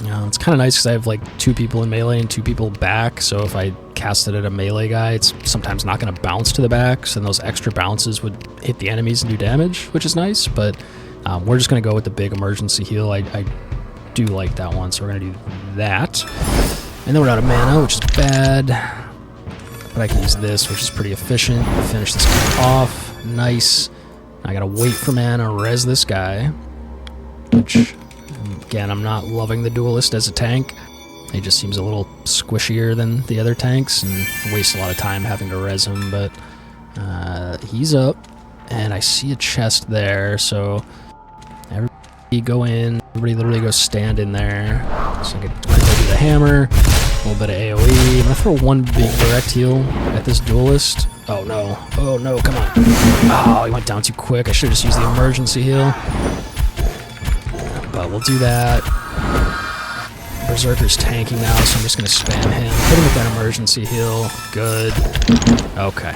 It's kind of nice because I have like 2 people in melee and 2 people back, so if I cast it at a melee guy, it's sometimes not going to bounce to the backs, and those extra bounces would hit the enemies and do damage, which is nice, but we're just going to go with the big emergency heal. I do like that one, so we're going to do that. And then we're out of mana, which is bad, but I can use this, which is pretty efficient. Finish this guy off. Nice. I got to wait for mana, res this guy, which... Again, I'm not loving the Duelist as a tank. He just seems a little squishier than the other tanks and wastes a lot of time having to res him, but he's up, and I see a chest there, so everybody go in. Everybody literally go stand in there. So I could go do the hammer, a little bit of AoE. I'm going to throw one big direct heal at this Duelist. Oh no, come on. Oh, he went down too quick. I should have just used the emergency heal. But we'll do that. Berserker's tanking now, so I'm just going to spam him. Hit him with that emergency heal. Good. Okay.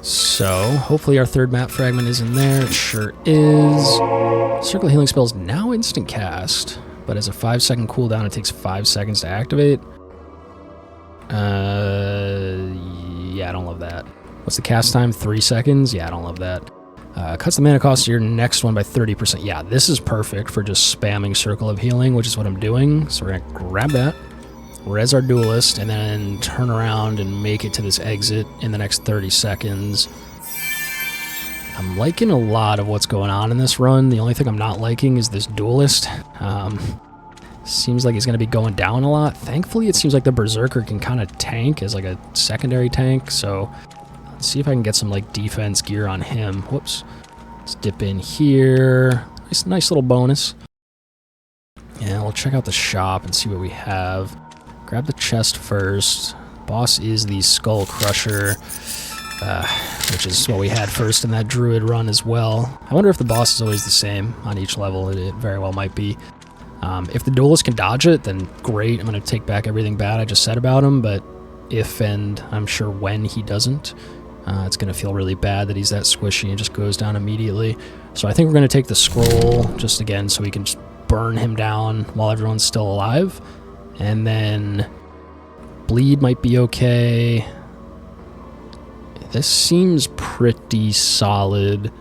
So, hopefully our third map fragment is in there. It sure is. Circle of Healing spell is now instant cast, but as a 5-second cooldown, it takes 5 seconds to activate. Yeah, I don't love that. What's the cast time? 3 seconds? Yeah, I don't love that. Cuts the mana cost of your next one by 30%. Yeah, this is perfect for just spamming Circle of Healing, which is what I'm doing. So we're going to grab that, res our Duelist, and then turn around and make it to this exit in the next 30 seconds. I'm liking a lot of what's going on in this run. The only thing I'm not liking is this Duelist. Seems like he's going to be going down a lot. Thankfully, it seems like the Berserker can kind of tank as like a secondary tank, so... Let's see if I can get some like defense gear on him. Whoops. Let's dip in here. Nice little bonus. Yeah, we'll check out the shop and see what we have. Grab the chest first. Boss is the Skull Crusher, which is what we had first in that Druid run as well. I wonder if the boss is always the same on each level. It very well might be. If the Duelist can dodge it, then great. I'm going to take back everything bad I just said about him, but if and I'm sure when he doesn't, it's going to feel really bad that he's that squishy and just goes down immediately. So I think we're going to take the scroll just again so we can just burn him down while everyone's still alive. And then bleed might be okay. This seems pretty solid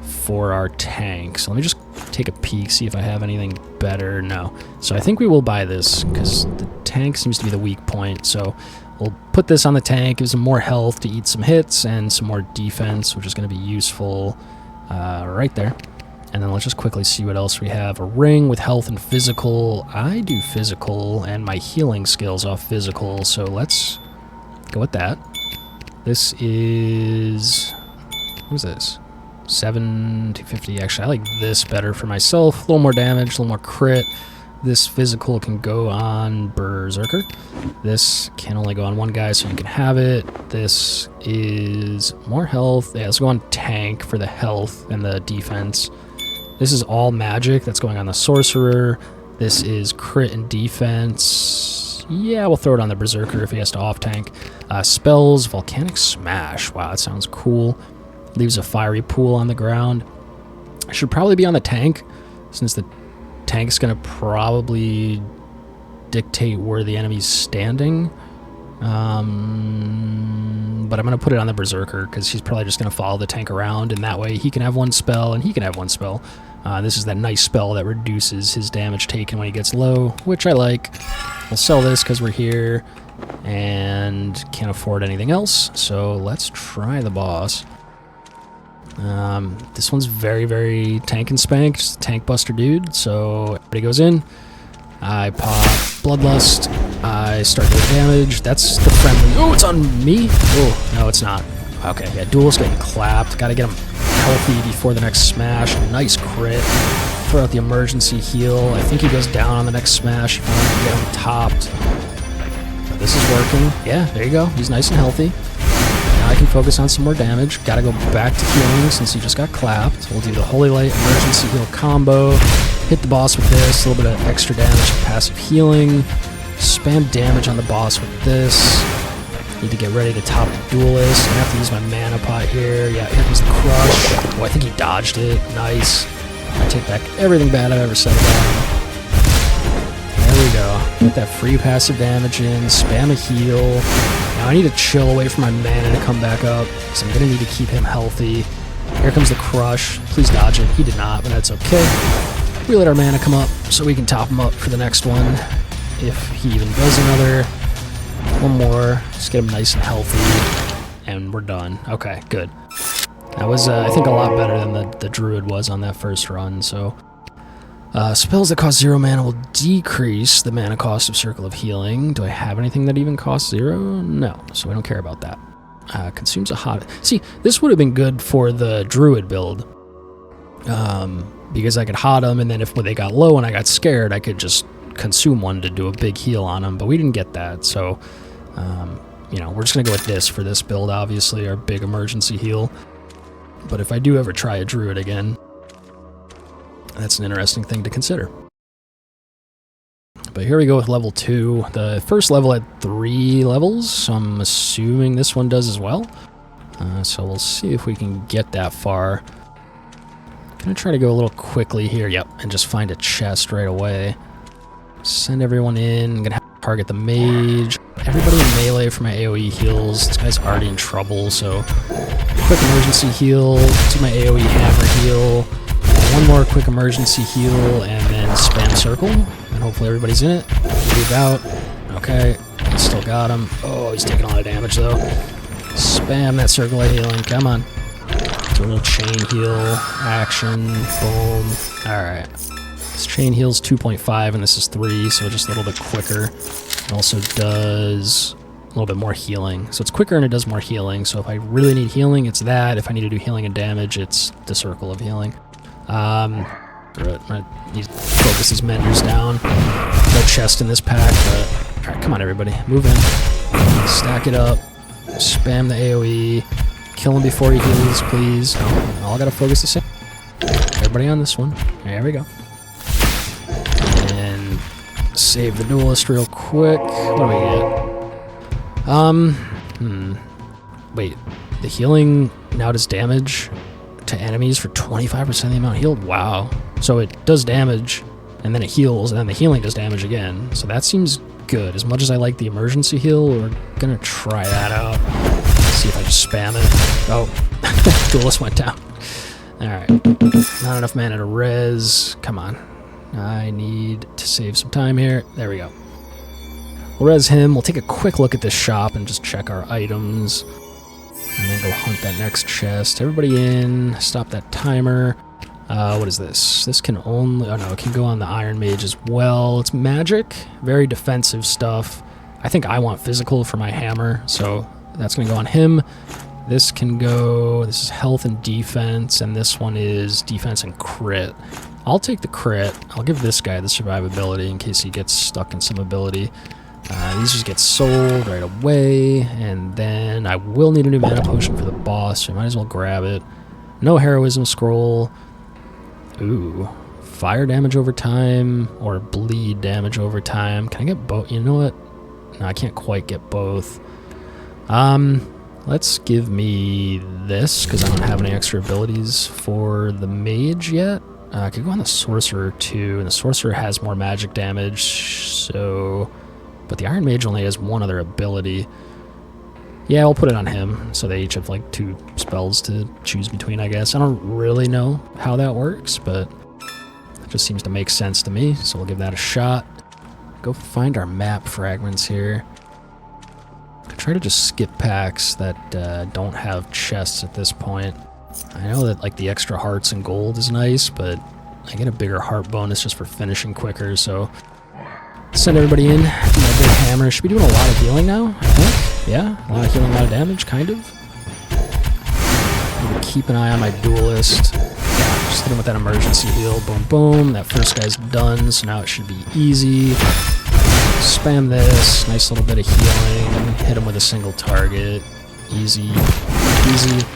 for our tank. So let me just take a peek, see if I have anything better. No. So I think we will buy this because the tank seems to be the weak point. So we'll put this on the tank, gives him more health to eat some hits and some more defense, which is going to be useful right there. And then let's just quickly see what else we have. A ring with health and physical. I do physical and my healing skills off physical, so let's go with that. This is... what is this? 7-250. Actually, I like this better for myself. A little more damage, a little more crit. This physical can go on Berserker. This can only go on one guy, so you can have it. This is more health. Yeah, let's go on tank for the health and the defense. This is all magic. That's going on the sorcerer. This is crit and defense. Yeah, we'll throw it on the Berserker if he has to off-tank. Spells, Volcanic Smash. Wow, that sounds cool. Leaves a fiery pool on the ground. I should probably be on the tank, since the tank's going to probably dictate where the enemy's standing. But I'm going to put it on the Berserker because he's probably just going to follow the tank around, and that way he can have one spell and he can have one spell. This is that nice spell that reduces his damage taken when he gets low, which I like. We'll sell this because we're here and can't afford anything else, so let's try the boss. This one's very, very tank and spank, just a tank buster dude, so everybody goes in. I pop Bloodlust, I start doing damage. That's the friendly. Oh, it's on me? Oh, no, it's not. Okay, yeah, Duel's getting clapped. Gotta get him healthy before the next smash. Nice crit. Throw out the emergency heal. I think he goes down on the next smash if I want to get him topped. But this is working. Yeah, there you go. He's nice and healthy. Now I can focus on some more damage. Gotta go back to healing since he just got clapped. We'll do the Holy Light emergency heal combo. Hit the boss with this, a little bit of extra damage to passive healing. Spam damage on the boss with this. Need to get ready to top the Duelist. I have to use my mana pot here. Yeah, here comes the crush. Oh, I think he dodged it. Nice. I take back everything bad I've ever said about him. There we go. Get that free passive damage in. Spam a heal. Now I need to chill away from my mana to come back up, because I'm going to need to keep him healthy. Here comes the crush. Please dodge it. He did not, but that's okay. We let our mana come up so we can top him up for the next one. If he even does another. One more. Just get him nice and healthy. And we're done. Okay, good. That was, I think, a lot better than the Druid was on that first run, so... spells that cost 0 mana will decrease the mana cost of Circle of Healing. Do I have anything that even costs 0? No, so we don't care about that. Consumes a hot... See, this would have been good for the Druid build. Because I could hot them, and then when they got low and I got scared, I could just consume one to do a big heal on them, but we didn't get that, so... you know, we're just going to go with this for this build, obviously, our big emergency heal. But if I do ever try a Druid again, that's an interesting thing to consider. But here we go with level 2. The first level had 3 levels, so I'm assuming this one does as well. So we'll see if we can get that far. Gonna try to go a little quickly here, yep, and just find a chest right away. Send everyone in. I'm gonna have to target the mage. Everybody in melee for my AoE heals. This guy's already in trouble, so quick emergency heal, do my AoE hammer heal, one more quick emergency heal, and then spam circle, and hopefully everybody's in it. Move out. Okay, still got him. Oh, he's taking a lot of damage though. Spam that circle of healing. Come on. Do a little chain heal action. Boom. Alright. This chain heal's 2.5 and this is 3, so just a little bit quicker. It also does a little bit more healing. So it's quicker and it does more healing. So if I really need healing, it's that. If I need to do healing and damage, it's the circle of healing. I need to focus these menders down. No chest in this pack, but alright, come on everybody. Move in. Stack it up. Spam the AoE. Kill him before he heals, please. Oh, all gotta focus the same. Everybody on this one. There we go. And save the Duelist real quick. What do we get? Wait. The healing now does damage to enemies for 25% of the amount healed? Wow. So it does damage, and then it heals, and then the healing does damage again. So that seems good. As much as I like the emergency heal, we're gonna try that out. See if I just spam it. Oh, Duelist went down. Alright. Not enough mana to res. Come on. I need to save some time here. There we go. We'll res him. We'll take a quick look at this shop and just check our items. And then go hunt that next chest. Everybody in. Stop that timer. What is this? This can only... Oh no, it can go on the Iron Mage as well. It's magic. Very defensive stuff. I think I want physical for my hammer, so that's going to go on him. This can go... This is health and defense, and this one is defense and crit. I'll take the crit. I'll give this guy the survivability in case he gets stuck in some ability. These just get sold right away, and then I will need a new mana potion for the boss, so I might as well grab it. No heroism scroll. Ooh. Fire damage over time, or bleed damage over time. Can I get both? You know what? No, I can't quite get both. Let's give me this, because I don't have any extra abilities for the mage yet. I could go on the sorcerer too, and the sorcerer has more magic damage, so But the Iron Mage only has one other ability. Yeah, we'll put it on him, so they each have like 2 spells to choose between, I guess. I don't really know how that works, but it just seems to make sense to me, so we'll give that a shot. Go find our map fragments here. I try to just skip packs that don't have chests at this point. I know that like the extra hearts and gold is nice, but I get a bigger heart bonus just for finishing quicker, so send everybody in. Do my big hammer. Should be doing a lot of healing now, I think. Yeah, a lot of healing, a lot of damage, kind of. Keep an eye on my duelist. Yeah, just hit him with that emergency heal. Boom, boom. That first guy's done, so now it should be easy. Spam this. Nice little bit of healing. Hit him with a single target. Easy. Easy.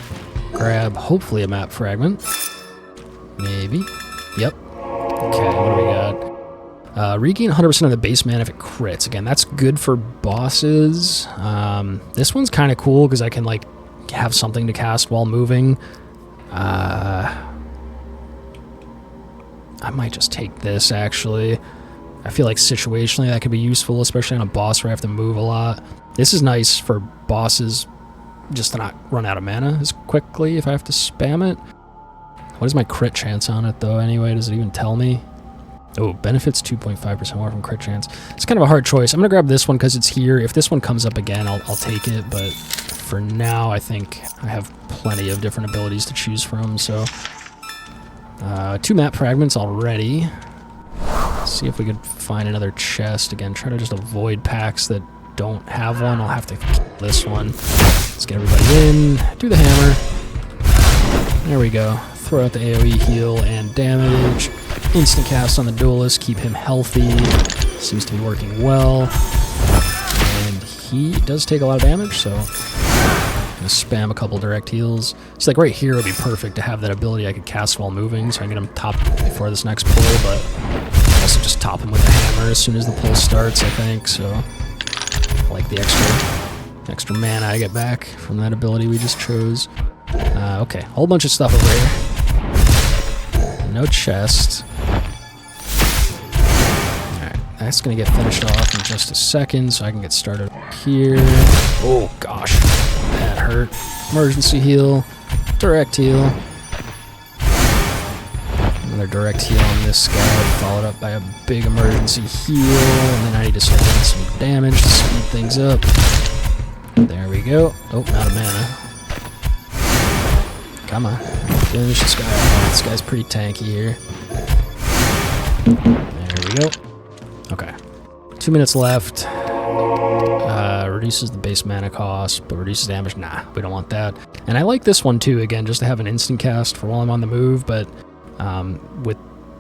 Grab, hopefully, a map fragment. Maybe. Yep. Okay, what do we got? Regain 100% of the base mana if it crits. Again, that's good for bosses. This one's kind of cool because I can like have something to cast while moving. I might just take this, actually. I feel like situationally that could be useful, especially on a boss where I have to move a lot. This is nice for bosses just to not run out of mana as quickly if I have to spam it. What is my crit chance on it, though, anyway? Does it even tell me? Oh, benefits 2.5% more from crit chance. It's kind of a hard choice. I'm going to grab this one because it's here. If this one comes up again, I'll take it. But for now, I think I have plenty of different abilities to choose from. So 2 map fragments already. Let's see if we could find another chest. Again, try to just avoid packs that don't have one. I'll have to kill this one. Let's get everybody in. Do the hammer. There we go. Throw out the AoE heal and damage. Instant cast on the duelist, keep him healthy. Seems to be working well. And he does take a lot of damage, so I'm gonna spam a couple direct heals. See, like right here would be perfect to have that ability I could cast while moving, so I can get him top before this next pull, but also just top him with the hammer as soon as the pull starts, I think, so I like the extra mana I get back from that ability we just chose. Okay, a whole bunch of stuff over here. No chest. Alright, that's gonna get finished off in just a second, so I can get started here. Oh gosh, that hurt. Emergency heal, direct heal. Another direct heal on this guy, followed up by a big emergency heal, and then I need to start doing some damage to speed things up. There we go. Oh, out of mana. Come on. Finish this guy off. This guy's pretty tanky here. There we go. Okay. 2 minutes left. Reduces the base mana cost, but reduces damage. Nah, we don't want that. And I like this one too, again, just to have an instant cast for while I'm on the move, but with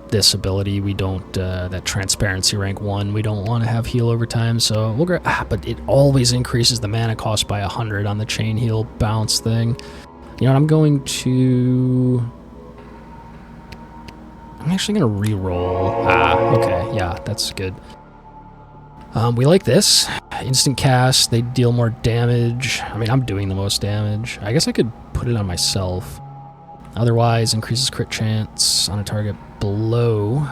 this ability, we don't, that transparency rank 1, we don't want to have heal over time, so we'll grab, but it always increases the mana cost by 100 on the chain heal bounce thing. You know what, I'm actually going to reroll. Okay, yeah, that's good. We like this. Instant cast, they deal more damage. I mean, I'm doing the most damage. I guess I could put it on myself. Otherwise, increases crit chance on a target below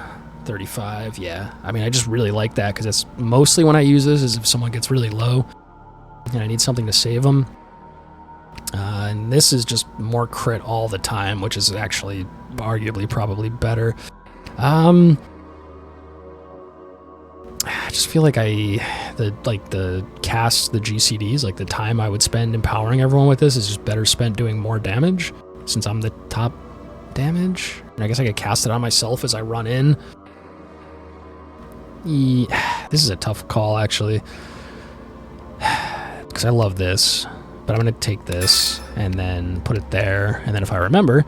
35, yeah. I mean, I just really like that because it's mostly when I use this is if someone gets really low and I need something to save them. And this is just more crit all the time, which is actually arguably probably better. I just feel like the GCDs, like the time I would spend empowering everyone with this is just better spent doing more damage, since I'm the top damage. And I guess I could cast it on myself as I run in. This is a tough call, actually, because I love this. But I'm going to take this and then put it there. And then if I remember,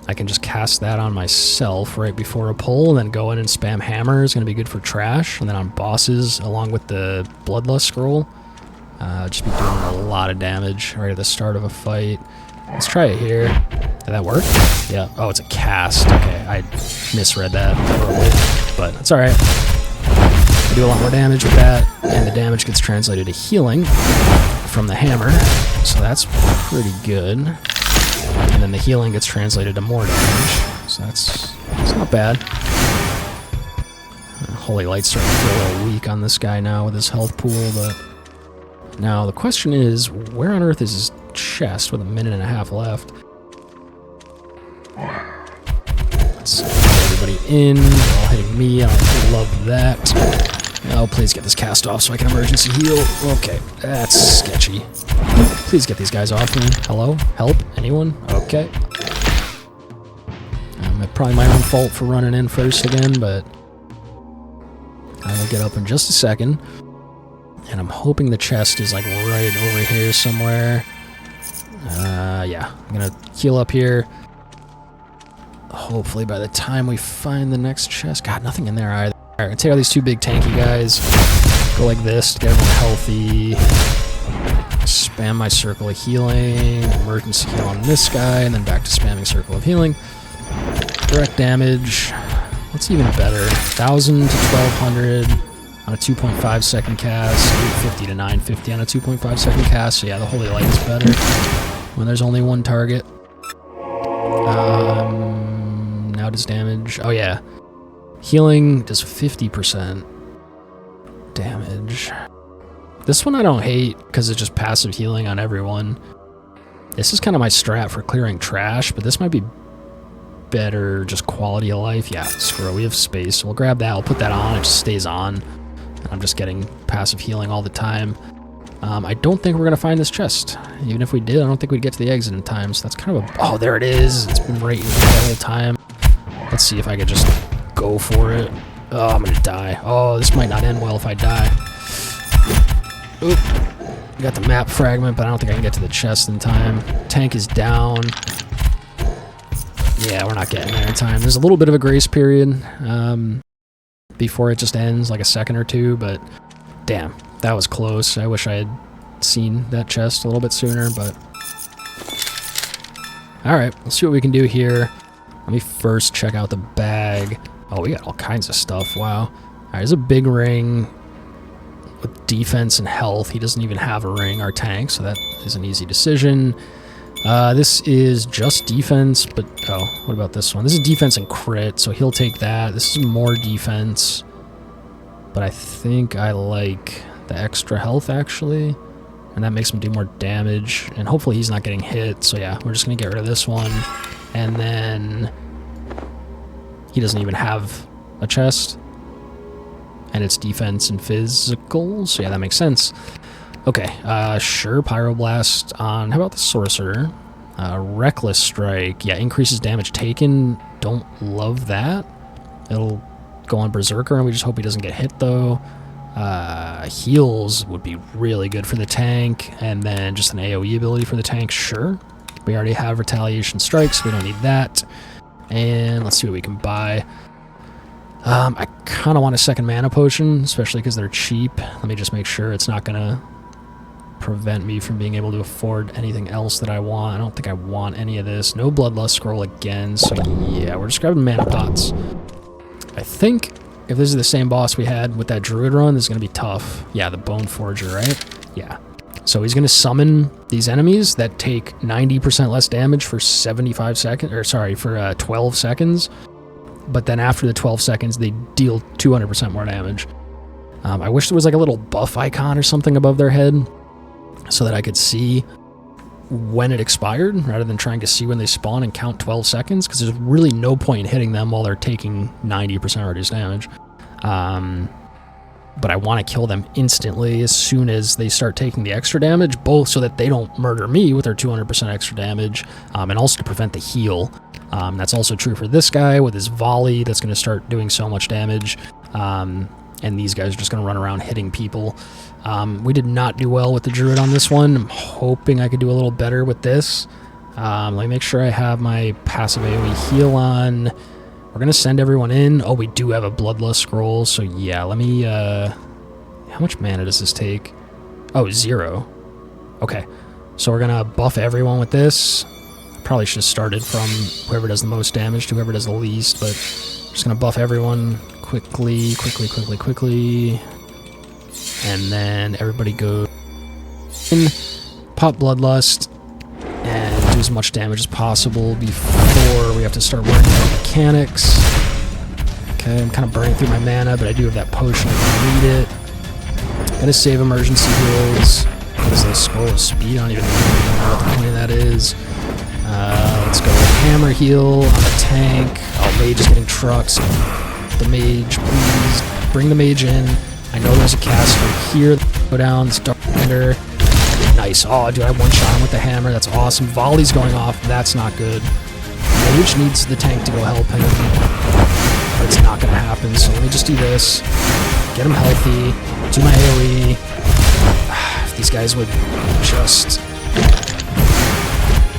I can just cast that on myself right before a pull and then go in and spam hammer. Is going to be good for trash. And then on bosses, along with the Bloodlust Scroll, just be doing a lot of damage right at the start of a fight. Let's try it here. Did that work? Yeah. Oh, it's a cast. Okay, I misread that horribly, but that's all right. I do a lot more damage with that, and the damage gets translated to healing from the hammer, so that's pretty good. And then the healing gets translated to more damage, so that's not bad. Holy Light's starting to feel a little weak on this guy now with his health pool, but... Now, the question is, where on earth is his chest with a minute and a half left? Let's get everybody in, all hitting me. I love that. Oh, please get this cast off so I can emergency heal. Okay, that's sketchy. Please get these guys off me. Hello? Help? Anyone? Okay. Probably my own fault for running in first again, but I will get up in just a second. And I'm hoping the chest is like right over here somewhere. Yeah, I'm gonna heal up here. Hopefully by the time we find the next chest... God, nothing in there either. Alright, I'm gonna take out these two big tanky guys. Go like this to get everyone healthy. Spam my circle of healing. Emergency heal on this guy, and then back to spamming circle of healing. Direct damage. What's even better? 1,000 to 1,200 on a 2.5 second cast. 850 to 950 on a 2.5 second cast. So yeah, the Holy Light is better when there's only one target. Now does damage. Oh yeah. Healing does 50% damage. This one I don't hate because it's just passive healing on everyone. This is kind of my strat for clearing trash, but this might be better just quality of life. Yeah, screw it. We have space. We'll grab that. I'll put that on. It just stays on. And I'm just getting passive healing all the time. I don't think we're going to find this chest. Even if we did, I don't think we'd get to the exit in time. So that's kind of a... Oh, there it is. It's been right here the whole time. Let's see if I could just go for it. Oh, I'm going to die. Oh, this might not end well if I die. Oop. I got the map fragment, but I don't think I can get to the chest in time. Tank is down. Yeah, we're not getting there in time. There's a little bit of a grace period before it just ends, like a second or two, but damn, that was close. I wish I had seen that chest a little bit sooner, but... Alright, let's see what we can do here. Let me first check out the bag. Oh, we got all kinds of stuff, wow. Alright, there's a big ring with defense and health. He doesn't even have a ring, our tank, so that is an easy decision. This is just defense, but... Oh, what about this one? This is defense and crit, so he'll take that. This is more defense, but I think I like the extra health, actually. And that makes him do more damage, and hopefully he's not getting hit, so yeah, we're just going to get rid of this one. And then... He doesn't even have a chest. And it's defense and physical, so yeah, that makes sense. Okay, sure, Pyroblast on... How about the Sorcerer? Reckless Strike. Yeah, increases damage taken. Don't love that. It'll go on Berserker, and we just hope he doesn't get hit, though. Heals would be really good for the tank, and then just an AoE ability for the tank, sure. We already have Retaliation Strikes, we don't need that. And let's see what we can buy. I kind of want a second mana potion, especially because they're cheap. Let me just make sure it's not going to prevent me from being able to afford anything else that I want. I don't think I want any of this. No Bloodlust Scroll again, so yeah, we're just grabbing mana pots. I think if this is the same boss we had with that Druid run, this is going to be tough. Yeah, the Bone Forger, right? Yeah. So he's going to summon these enemies that take 90% less damage for 75 seconds, or sorry, for 12 seconds. But then after the 12 seconds, they deal 200% more damage. I wish there was like a little buff icon or something above their head so that I could see when it expired rather than trying to see when they spawn and count 12 seconds, because there's really no point in hitting them while they're taking 90% reduced damage. But I want to kill them instantly as soon as they start taking the extra damage, both so that they don't murder me with their 200% extra damage, and also to prevent the heal. That's also true for this guy with his volley that's going to start doing so much damage, and these guys are just going to run around hitting people. We did not do well with the Druid on this one. I'm hoping I could do a little better with this. Let me make sure I have my passive AoE heal on. We're going to send everyone in. Oh, we do have a Bloodlust Scroll, so yeah, let me... how much mana does this take? Oh, 0. Okay, so we're going to buff everyone with this. Probably should have started from whoever does the most damage to whoever does the least, but I'm just going to buff everyone quickly. And then everybody go in, pop Bloodlust, and do as much damage as possible before we have to start worrying about mechanics. Okay, I'm kind of burning through my mana, but I do have that potion. I can read it. Gotta save emergency heals. What is this? Scroll of speed? I don't even know what the point of that is. Let's go hammer heal on the tank. Oh, mage is getting trucks. The mage, please bring the mage in. I know there's a caster here. Go down. This dark ender. Nice. Oh, dude, I one-shot him with the hammer. That's awesome. Volley's going off. That's not good. Mage needs the tank to go help him. But it's not going to happen, so let me just do this. Get him healthy. Do my AoE. If these guys would just...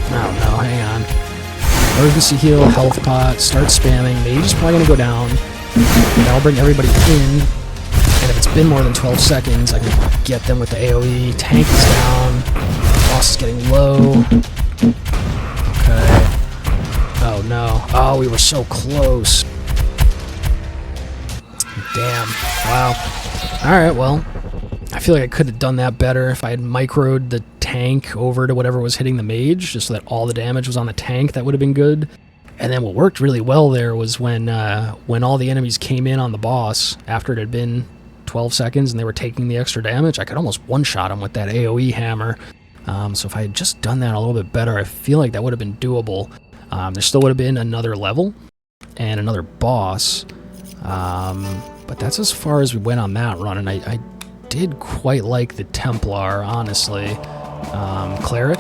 Oh no, hang on. Emergency heal, health pot, start spamming. Mage is probably going to go down. And I'll bring everybody in. And if it's been more than 12 seconds, I can get them with the AoE. Tank is down. Boss is getting low. Okay. Oh no. Oh, we were so close. Damn. Wow. Alright, well, I feel like I could have done that better if I had microed the tank over to whatever was hitting the mage, just so that all the damage was on the tank. That would have been good. And then what worked really well there was when all the enemies came in on the boss, after it had been 12 seconds and they were taking the extra damage, I could almost one-shot them with that AoE hammer. So if I had just done that a little bit better, I feel like that would have been doable. There still would have been another level and another boss. But that's as far as we went on that run, and I did quite like the Templar, honestly. Cleric,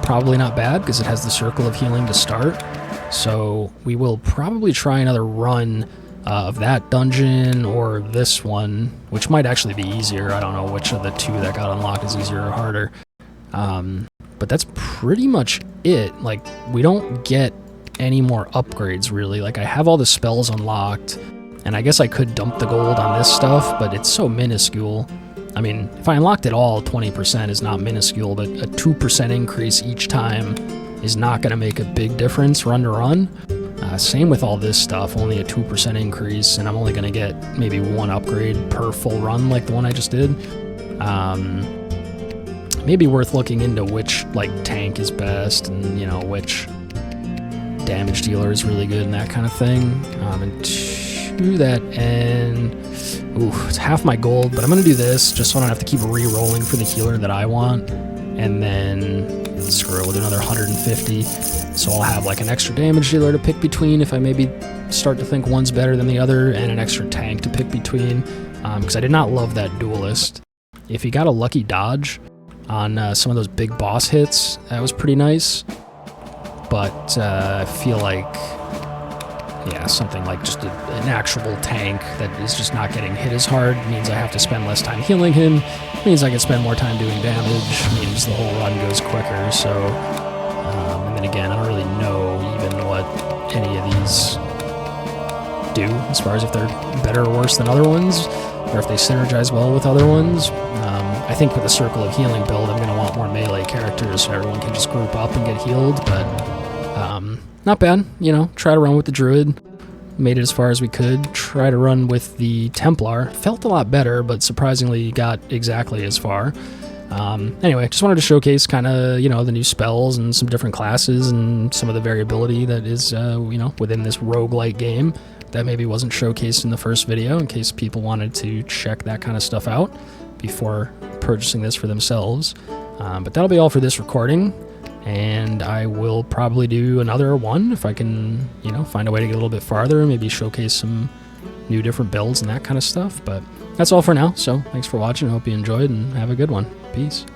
probably not bad, because it has the circle of healing to start. So we will probably try another run of that dungeon or this one, which might actually be easier. I don't know which of the two that got unlocked is easier or harder. But that's pretty much it. Like, we don't get any more upgrades, really. Like, I have all the spells unlocked, and I guess I could dump the gold on this stuff, but it's so minuscule. I mean, if I unlocked it all, 20% is not minuscule, but a 2% increase each time is not going to make a big difference run to run. Same with all this stuff, only a 2% increase, and I'm only going to get maybe one upgrade per full run like the one I just did. Maybe worth looking into which, like, tank is best, and, you know, which damage dealer is really good and that kind of thing. And to that end, ooh, it's half my gold, but I'm going to do this just so I don't have to keep re-rolling for the healer that I want. And then, screw it, we'll do another 150. So I'll have like an extra damage dealer to pick between if I maybe start to think one's better than the other, and an extra tank to pick between. Because I did not love that duelist. If he got a lucky dodge on some of those big boss hits, that was pretty nice. But I feel like, yeah, something like just an actual tank that is just not getting hit as hard means I have to spend less time healing him, means I can spend more time doing damage, means the whole run goes quicker. So, and then again, I don't really know even what any of these do, as far as if they're better or worse than other ones, or if they synergize well with other ones. I think with the Circle of Healing build, I'm going to want more melee characters so everyone can just group up and get healed, but not bad. You know, try to run with the Druid. Made it as far as we could. Try to run with the Templar. Felt a lot better, but surprisingly got exactly as far. Anyway, just wanted to showcase kind of, you know, the new spells and some different classes and some of the variability that is, you know, within this roguelite game that maybe wasn't showcased in the first video, in case people wanted to check that kind of stuff out before purchasing this for themselves. But that'll be all for this recording, and I will probably do another one if I can, you know, find a way to get a little bit farther, maybe showcase some new different builds and that kind of stuff. But that's all for now, so thanks for watching. I hope you enjoyed, and have a good one. Peace.